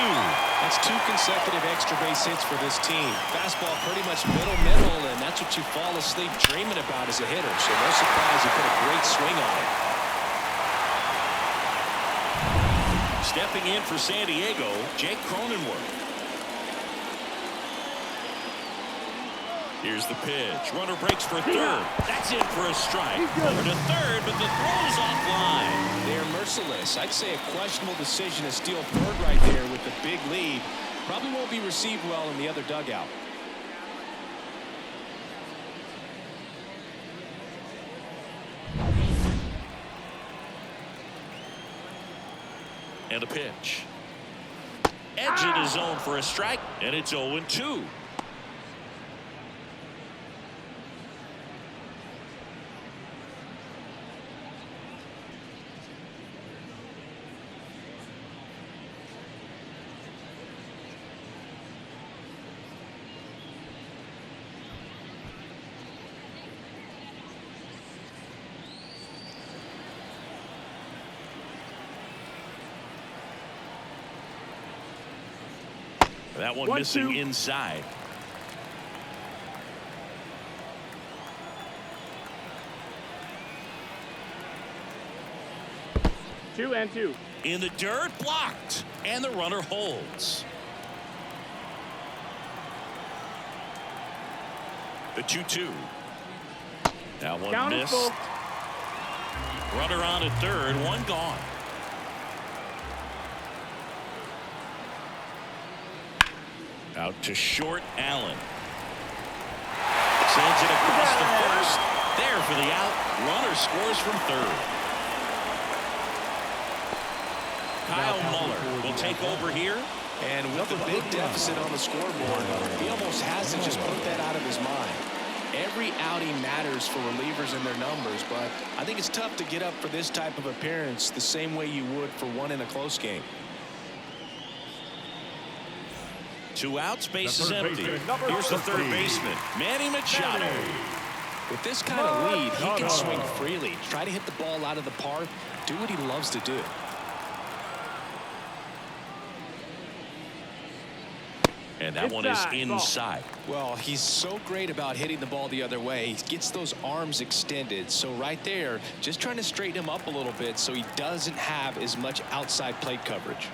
B: That's 2 consecutive extra base hits for this team. Fastball pretty much middle, and that's what you fall asleep dreaming about as a hitter. So no surprise he put a great swing on it.
A: Stepping in for San Diego, Jake Cronenworth. Here's the pitch. Runner breaks for third. That's in for a strike. Over to third, but the throw is offline.
B: They're merciless. I'd say a questionable decision to steal third right there with the big lead. Probably won't be received well in the other dugout.
A: And a pitch. Edge in his zone for a strike, and it's 0-2. That one missing inside.
C: 2-2.
A: In the dirt, blocked, and the runner holds. The 2-2. That one
C: Count is
A: missed.
C: full.
A: Runner on at third, one gone. Out to short, Allen. Sends it across the first. There for the out. Runner scores from third. Kyle Muller will take over here.
B: And with the big deficit on the scoreboard, he almost has to just put that out of his mind. Every outing matters for relievers and their numbers, but I think it's tough to get up for this type of appearance the same way you would for one in a close game.
A: 2 outs, base is empty. Here's the third baseman, Manny Machado.
B: With this kind of lead, he can swing freely, try to hit the ball out of the park, do what he loves to do.
A: And that one is inside.
B: Well, he's so great about hitting the ball the other way. He gets those arms extended. So right there, just trying to straighten him up a little bit so he doesn't have as much outside plate coverage.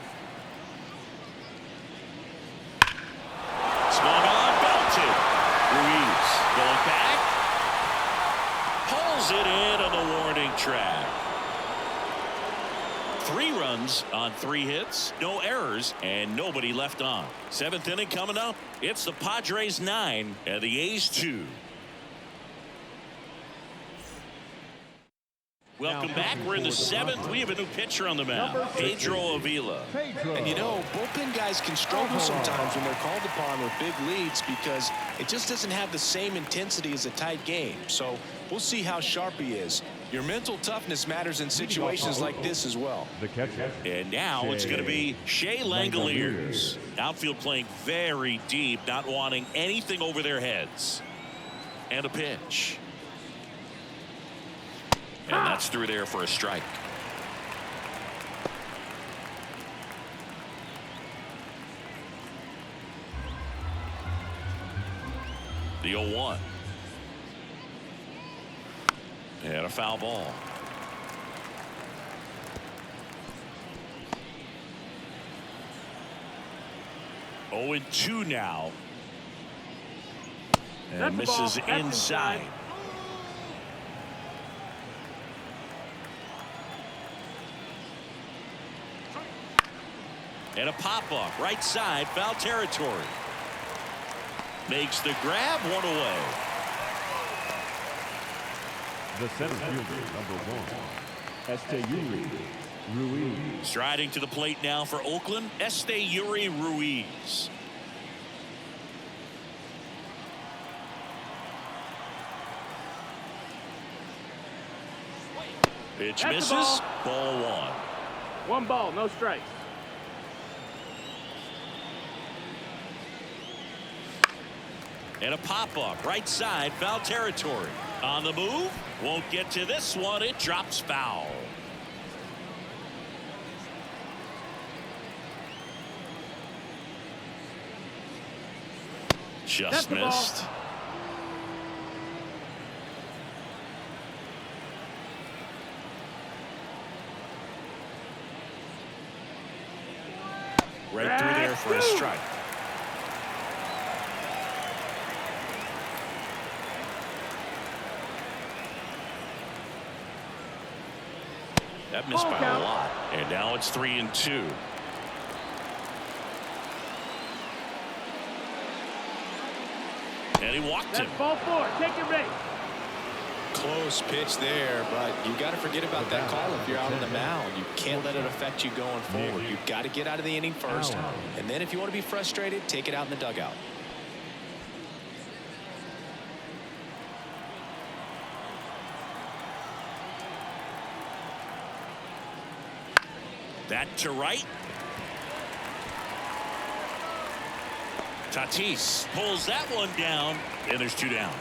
A: Swung on, belted. Ruiz going back. Pulls it in on the warning track. 3 runs on 3 hits, no errors, and nobody left on. 7th inning coming up. It's the Padres 9 and the A's 2. Welcome back. We're in the 7th. We have a new pitcher on the mound, Pedro Avila.
B: And you know, bullpen guys can struggle sometimes when they're called upon with big leads because it just doesn't have the same intensity as a tight game. So we'll see how sharp he is. Your mental toughness matters in situations like this as well.
D: The catcher.
A: And now it's going to be Shea Langoliers. Outfield playing very deep, not wanting anything over their heads. And a pitch. And that's through there for a strike. The 0-1. And a foul ball. Oh, and 2 now. And misses inside. And a pop-up right side, foul territory. Makes the grab, 1 away.
D: The center fielder, number 1, Ruiz.
A: Striding to the plate now for Oakland, Ruiz. Pitch misses, ball 1.
C: 1 ball, no strikes.
A: And a pop-up right side, foul territory. On the move, won't get to this one. It drops foul. Just missed. Right through there for a strike. That missed by a lot. And now it's 3-2. And he walked him.
C: That's ball 4. Take your base.
B: Close pitch there, but you got to forget about that call if you're out on the mound. You can't let it affect you going forward. You've got to get out of the inning first, and then if you want to be frustrated, take it out in the dugout.
A: That to right. Tatis pulls that one down, and there's 2 down.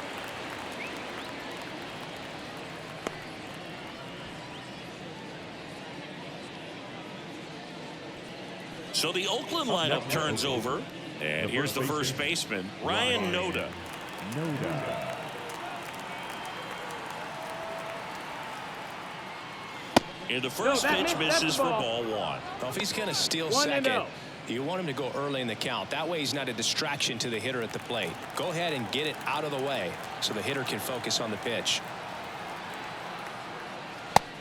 A: So the Oakland lineup turns over. And here's the first baseman, Ryan Noda. And the first pitch misses for ball 1.
B: Well, if he's going to steal
C: 1-0.
B: second, you want him to go early in the count. That way he's not a distraction to the hitter at the plate. Go ahead and get it out of the way so the hitter can focus on the pitch.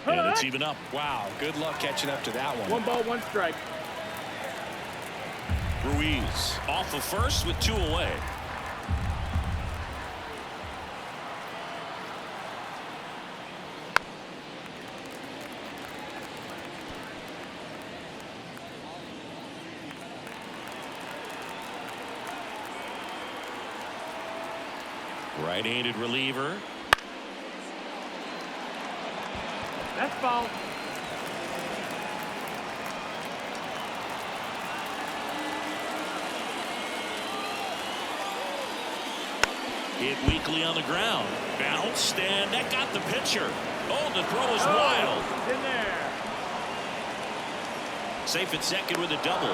A: And it's even up.
B: Wow, good luck catching up to that one.
C: 1 ball, 1 strike.
A: Ruiz off of first with 2 away. Right-handed reliever.
C: That's foul.
A: Hit weakly on the ground. Bounced, and that got the pitcher. Oh, the throw is wild.
C: He's in there.
A: Safe at second with a double.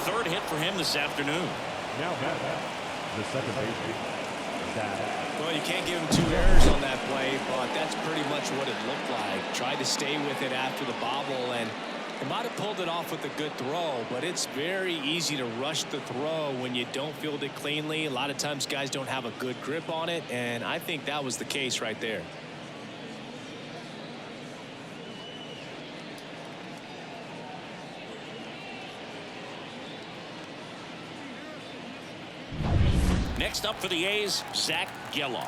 A: 3rd hit for him this afternoon.
D: Now the second baseman, Zach.
B: Well, you can't give him 2 errors on that play, but that's pretty much what it looked like. Tried to stay with it after the bobble, and he might have pulled it off with a good throw, but it's very easy to rush the throw when you don't field it cleanly. A lot of times guys don't have a good grip on it, and I think that was the case right there.
A: Next up for the A's, Zach Geloff.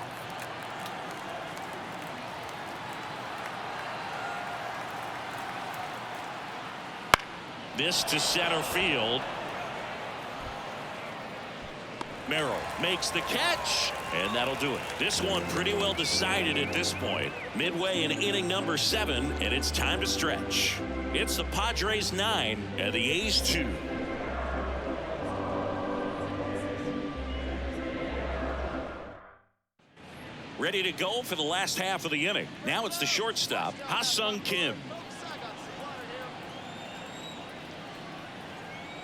A: This to center field. Merrill makes the catch, and that'll do it. This one pretty well decided at this point. Midway in inning number 7, and it's time to stretch. It's the Padres 9 and the A's 2. Ready to go for the last half of the inning. Now it's the shortstop, Ha-Sung Kim.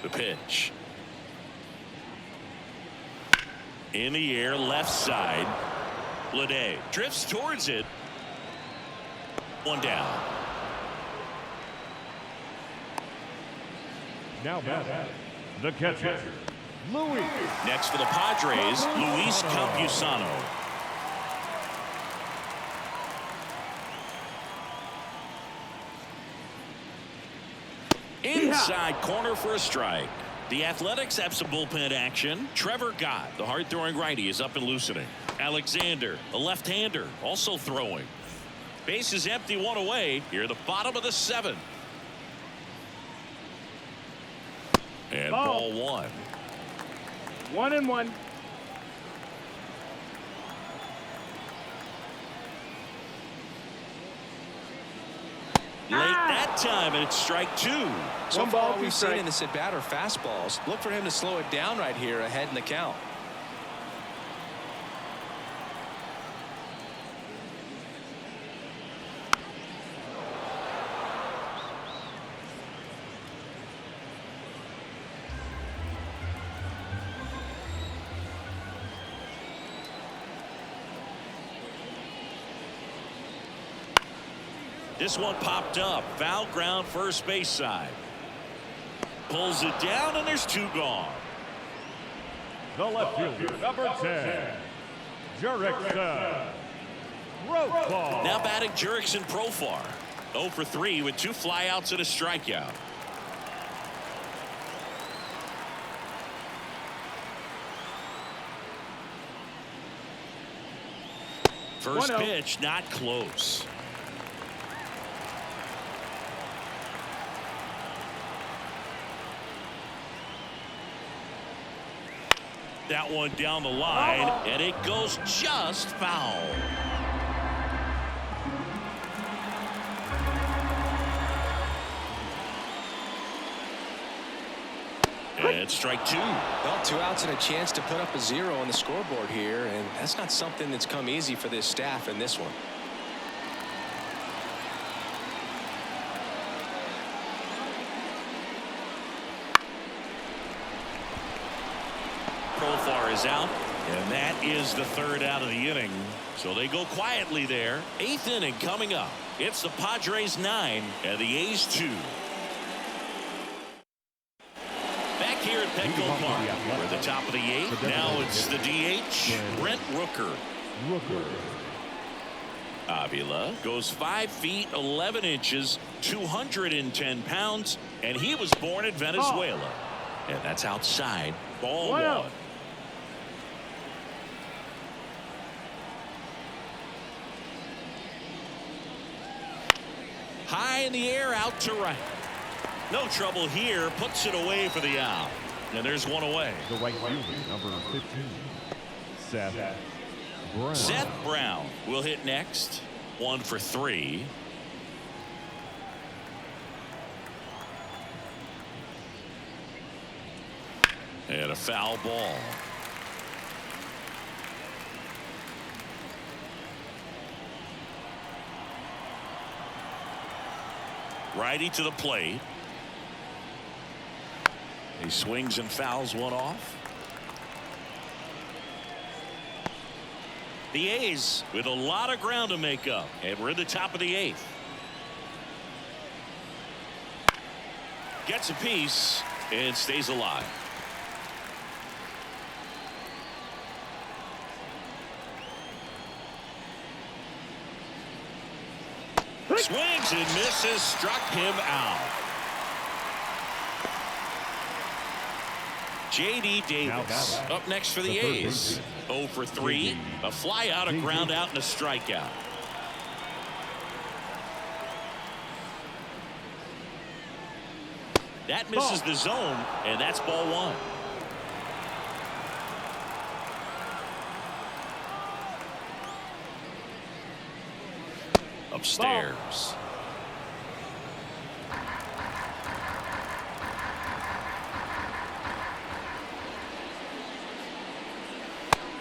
A: The pitch. In the air, left side. Lede drifts towards it. 1 down.
D: Now the catcher, Luis.
A: Next for the Padres, Luis Campusano. Inside corner for a strike. The Athletics have some bullpen action. Trevor Gott, the hard-throwing righty, is up and loosening. Alexander, a left-hander, also throwing. Base is empty, 1 away. Here, the bottom of the 7th. And ball 1.
C: 1-1.
A: Late that time, and it's strike 2.
B: So
C: 1
B: far,
C: ball,
B: all
C: 2
B: we've seen
C: strikes.
B: in this at bat are fastballs. Look for him to slow it down right here ahead in the count.
A: This one popped up. Foul ground, first base side. Pulls it down, and there's 2 gone.
D: The left fielder, number 10, Jurickson Profar.
A: Now batting Jurickson Profar. 0 for 3 with 2 flyouts and a strikeout. First
C: 1-0.
A: pitch, not close. That one down the line, and it goes just foul. And strike 2.
B: Well, 2 outs and a chance to put up a 0 on the scoreboard here, and that's not something that's come easy for this staff in this one.
A: Profar is out, and that is the third out of the inning. So they go quietly there. Eighth inning coming up. It's the Padres 9 and the A's 2. Back here at Petco Park, we're at the top of the eighth. Now it's the DH, Brent Rooker. Avila goes 5 feet 11 inches, 210 pounds, and he was born in Venezuela. And that's outside. Ball one. High in the air, out to right. No trouble here, puts it away for the out. And there's one away.
D: The right fielder, number 15, Seth Brown.
A: Seth Brown will hit next. 1 for 3. And a foul ball. Righty to the plate. He swings and fouls one off. The A's with a lot of ground to make up, and we're in the top of the eighth. Gets a piece and stays alive. Swings and misses, struck him out. J.D. Davis up next for the A's. 0 for 3. A fly out, a ground out, and a strikeout. That misses the zone, and that's ball one. Upstairs.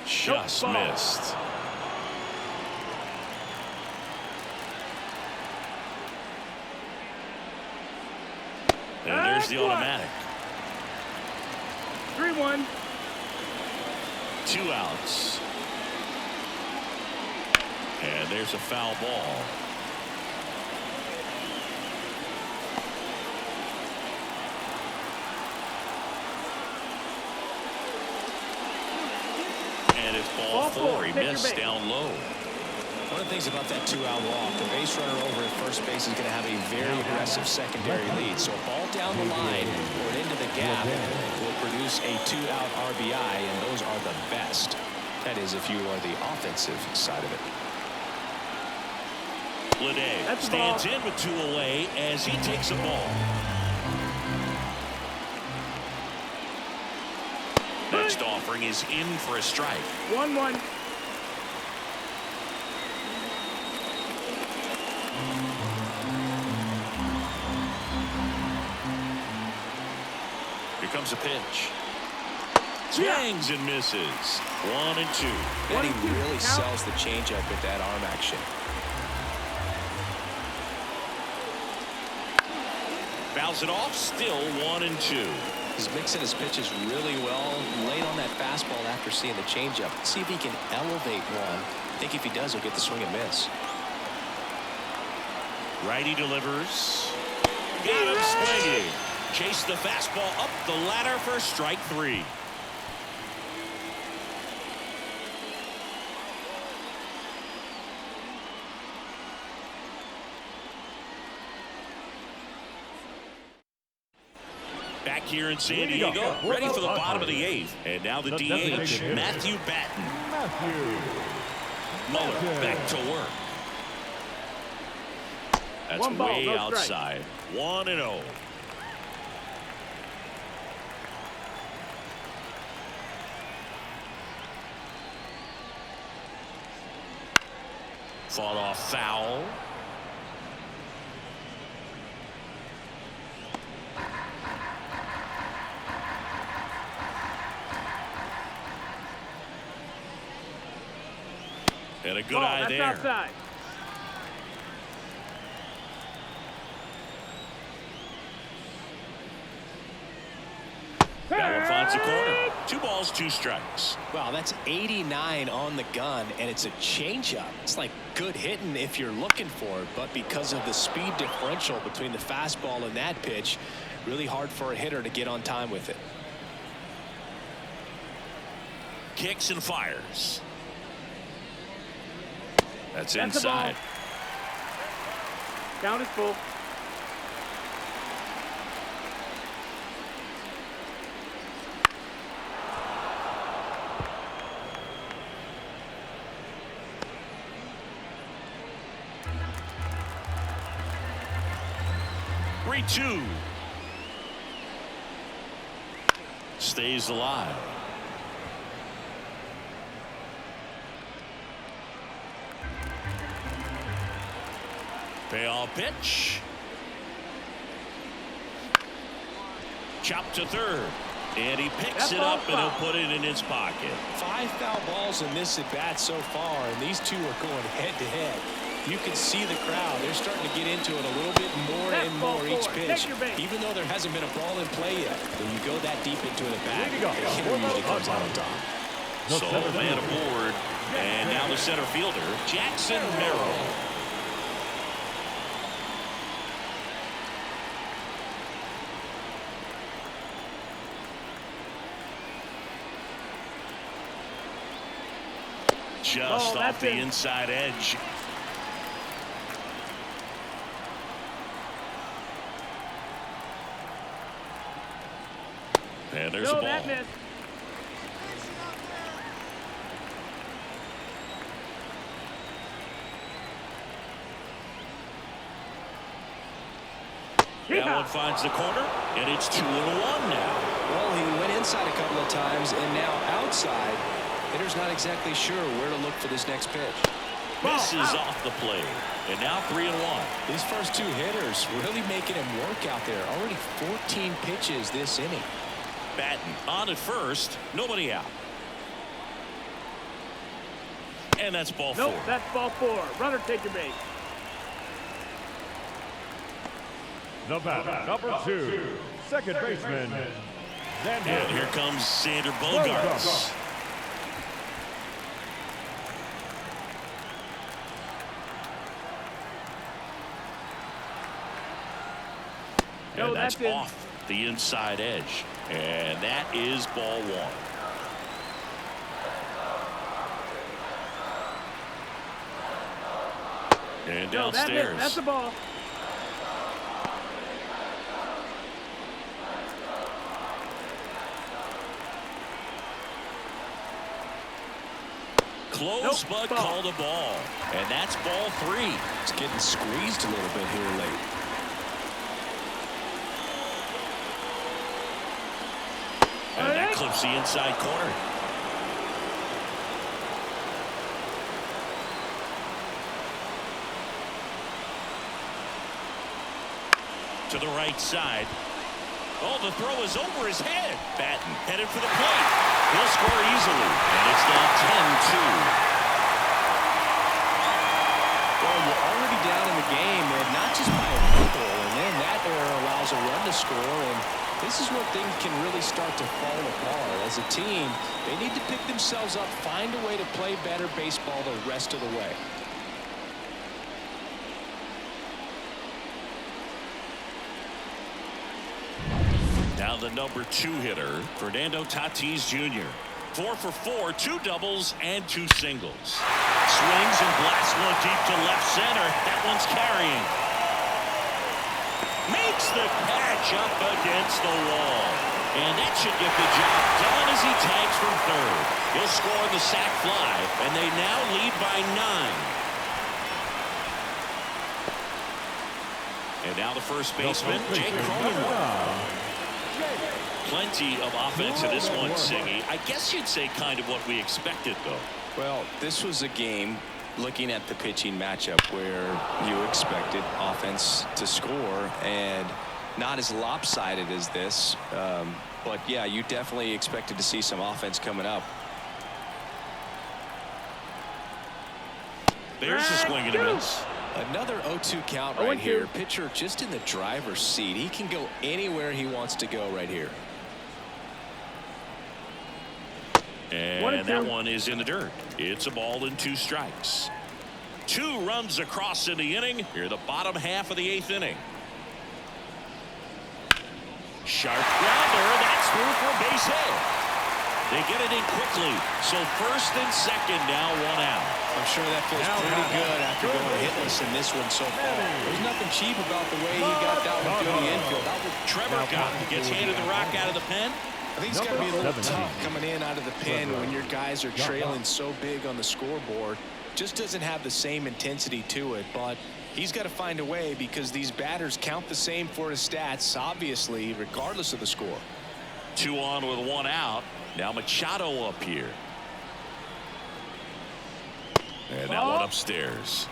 A: Just missed. And there's the automatic.
C: 3-1.
A: 2 outs. And there's a foul ball. And it's ball 4. He missed down low.
B: One of the things about that 2-out walk, the base runner over at first base is going to have a very aggressive secondary lead. So a ball down the line or into the gap will produce a 2-out RBI, and those are the best. That is if you are the offensive side of it.
A: Lede stands in with 2 away as he takes a ball. Next offering is in for a strike.
C: 1-1.
A: Here comes a pitch. Swings and misses. 1 and 2.
B: And he really sells the changeup with that arm action.
A: Fouls it off. Still 1 and 2.
B: He's mixing his pitches really well. Late on that fastball after seeing the changeup. See if he can elevate one. I think if he does, he'll get the swing and miss.
A: Righty delivers. Got him swinging. Chase the fastball up the ladder for strike 3. Back here in San Diego, ready for the bottom of the 8th. And now the DH, Matthew Batten. Muller back to work. That's way outside. 1 and 0. Fought off foul. And a good eye there.
C: Outside.
A: Bell finds the corner. 2 balls. balls, 2 strikes.
B: Wow, that's 89 on the gun, and it's a changeup. It's like good hitting if you're looking for it, but because of the speed differential between the fastball and that pitch, really hard for a hitter to get on time with it.
A: Kicks and fires. That's
C: The ball.
A: inside.
C: Count is full.
A: Two. Stays alive. Payoff pitch. Chop to third. And he picks it up and he'll put it in his pocket.
B: 5 foul balls in this at bat so far, and these two are going head to head. You can see the crowd. They're starting to get into it a little bit more and more each pitch, even though there hasn't been a ball in play yet. When you go that deep into it at bat, the hitter usually comes out on top.
A: So man aboard, and now the center fielder, Jackson Merrill. Just off the inside edge. And there's a ball. That one finds the corner, and it's 2-1 now.
B: Well, he went inside a couple of times, and now outside. Hitter's not exactly sure where to look for this next pitch.
A: Misses off the plate, and now 3-1.
B: These first 2 hitters really making him work out there. Already 14 pitches this inning.
A: Batten on at first, nobody out. And that's ball 4.
C: Nope, that's ball 4. Runner take your base.
D: The batter, number 2, second baseman,
A: and here comes Xander Bogaerts. And that's off the inside edge. And that is ball 1. And downstairs.
C: That's the ball.
A: Close, but called a ball. And that's ball 3.
B: It's getting squeezed a little bit here late.
A: And that clips the inside corner. To the right side. Oh, the throw is over his head. Batten headed for the plate. He'll score easily. And it's now 10-2.
B: Well, you're already down in the game, and not just by a couple. And then that error allows a run to score. And this is where things can really start to fall apart. As a team, they need to pick themselves up, find a way to play better baseball the rest of the way.
A: Now the number 2 hitter, Fernando Tatis Jr. 4 for 4, 2 doubles and 2 singles. Swings and blasts one deep to left center. That one's carrying. Makes the catch up against the wall. And that should get the job done as he tags from third. He'll score the sac fly, and they now lead by 9. And now the first baseman, Jake Cronenworth. Plenty of offense in this one, Siggy. I guess you'd say kind of what we expected, though.
B: Well, this was a game, looking at the pitching matchup, where you expected offense to score, and not as lopsided as this. But, yeah, you definitely expected to see some offense coming up.
A: There's a swing and a miss.
B: Another 0-2 count right here. Pitcher just in the driver's seat. He can go anywhere he wants to go right here.
A: And that one is in the dirt. It's a ball and 2 strikes. 2 runs across in the inning. Here, the bottom half of the 8th inning. Sharp grounder. That's through for a base hit. They get it in quickly. So first and second now, 1 out.
B: I'm sure that feels pretty good after going hitless in this one so far. There's nothing cheap about the way he got that one through the infield.
A: Trevor gets handed the rock out of the pen.
B: I think it's got to be a little tough coming in out of the pen when your guys are trailing so big on the scoreboard. Just doesn't have the same intensity to it, but he's got to find a way because these batters count the same for his stats, obviously, regardless of the score.
A: 2 on with 1 out. Now Machado up here. And that one upstairs.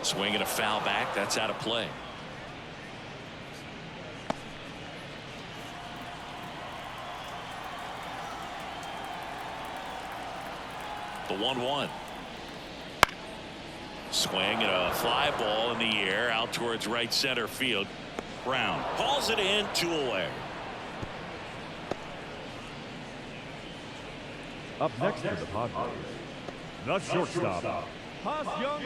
A: Swinging a foul back. That's out of play. The 1-1. Swing and a fly ball in the air out towards right center field. Brown hauls it in, 2 away.
D: Up next for the Padres, the shortstop, Young.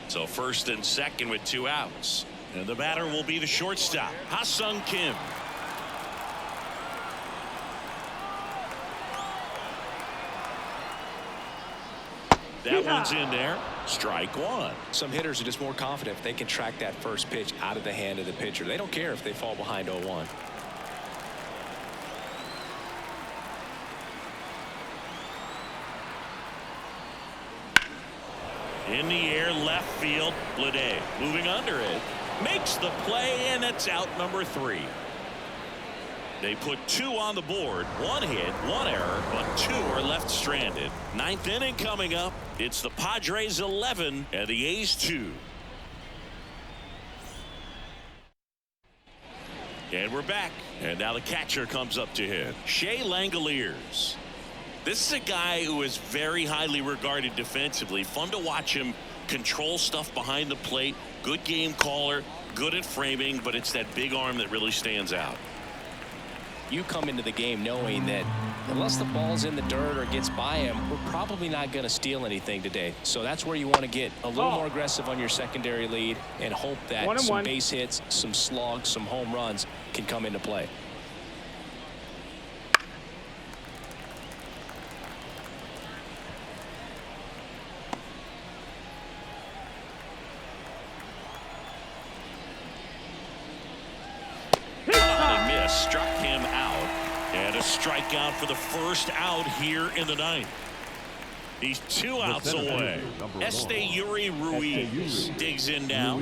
A: So first and second with 2 outs. And the batter will be the shortstop, Ha-Sung Kim. That one's in there. Strike 1.
B: Some hitters are just more confident if they can track that first pitch out of the hand of the pitcher. They don't care if they fall behind 0-1.
A: In the air, left field. Bleday moving under it. Makes the play, and it's out number 3. They put 2 on the board. 1 hit, 1 error, but 2 are left stranded. 9th inning coming up. It's the Padres 11 and the A's 2. And we're back. And now the catcher comes up to hit. Shea Langoliers. This is a guy who is very highly regarded defensively. Fun to watch him control stuff behind the plate. Good game caller. Good at framing, but it's that big arm that really stands out.
B: You come into the game knowing that unless the ball's in the dirt or gets by him, we're probably not going to steal anything today. So that's where you want to get a little more aggressive on your secondary lead and hope that some base hits, some slugs, some home runs can come into play.
A: Struck him out, and a strikeout for the first out here in the 9th. He's 2 outs away. Yuri Ruiz digs in now.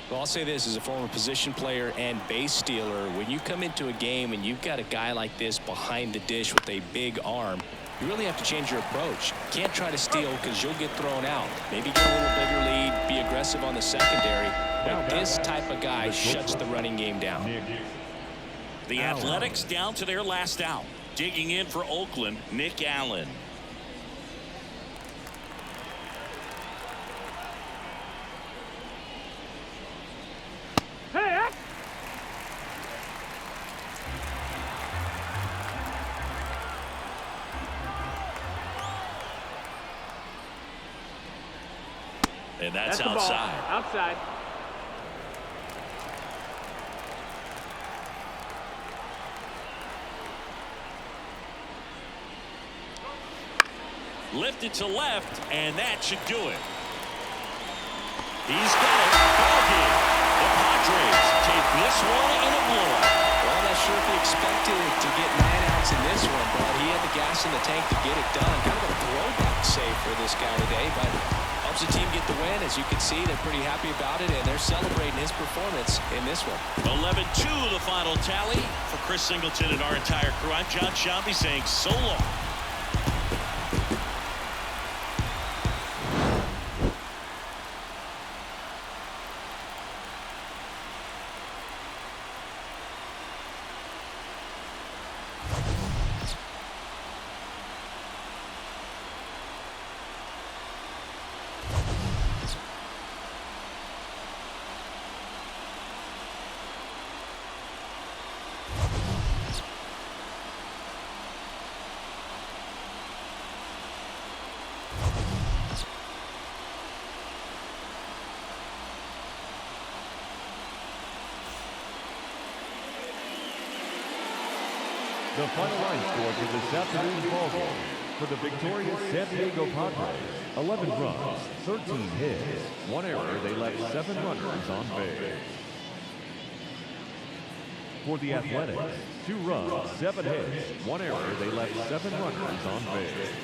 B: Well, I'll say this as a former position player and base stealer. When you come into a game and you've got a guy like this behind the dish with a big arm, you really have to change your approach. Can't try to steal because you'll get thrown out. Maybe get a little bigger lead, be aggressive on the secondary. But this type of guy shuts the running game down.
A: The Athletics down to their last out. Digging in for Oakland, Nick Allen. And that's outside.
C: Outside.
A: Lifted to left, and that should do it. He's got it. Ball game. The Padres take this one in a blowout.
B: Well, I'm not sure if he expected to get 9 outs in this one, but he had the gas in the tank to get it done. Kind of a throwback save for this guy today, but helps the team get the win. As you can see, they're pretty happy about it, and they're celebrating his performance in this one.
A: 11-2 the final tally. For Chris Singleton and our entire crew, I'm John Shambi saying so long.
D: The final line score for this afternoon's ballgame. For the victorious San Diego Padres, 11 runs, 13 hits, 1 error. They left 7 runners on base. For the Athletics, 2 runs, 7 hits, 1 error. They left 7 runners on base.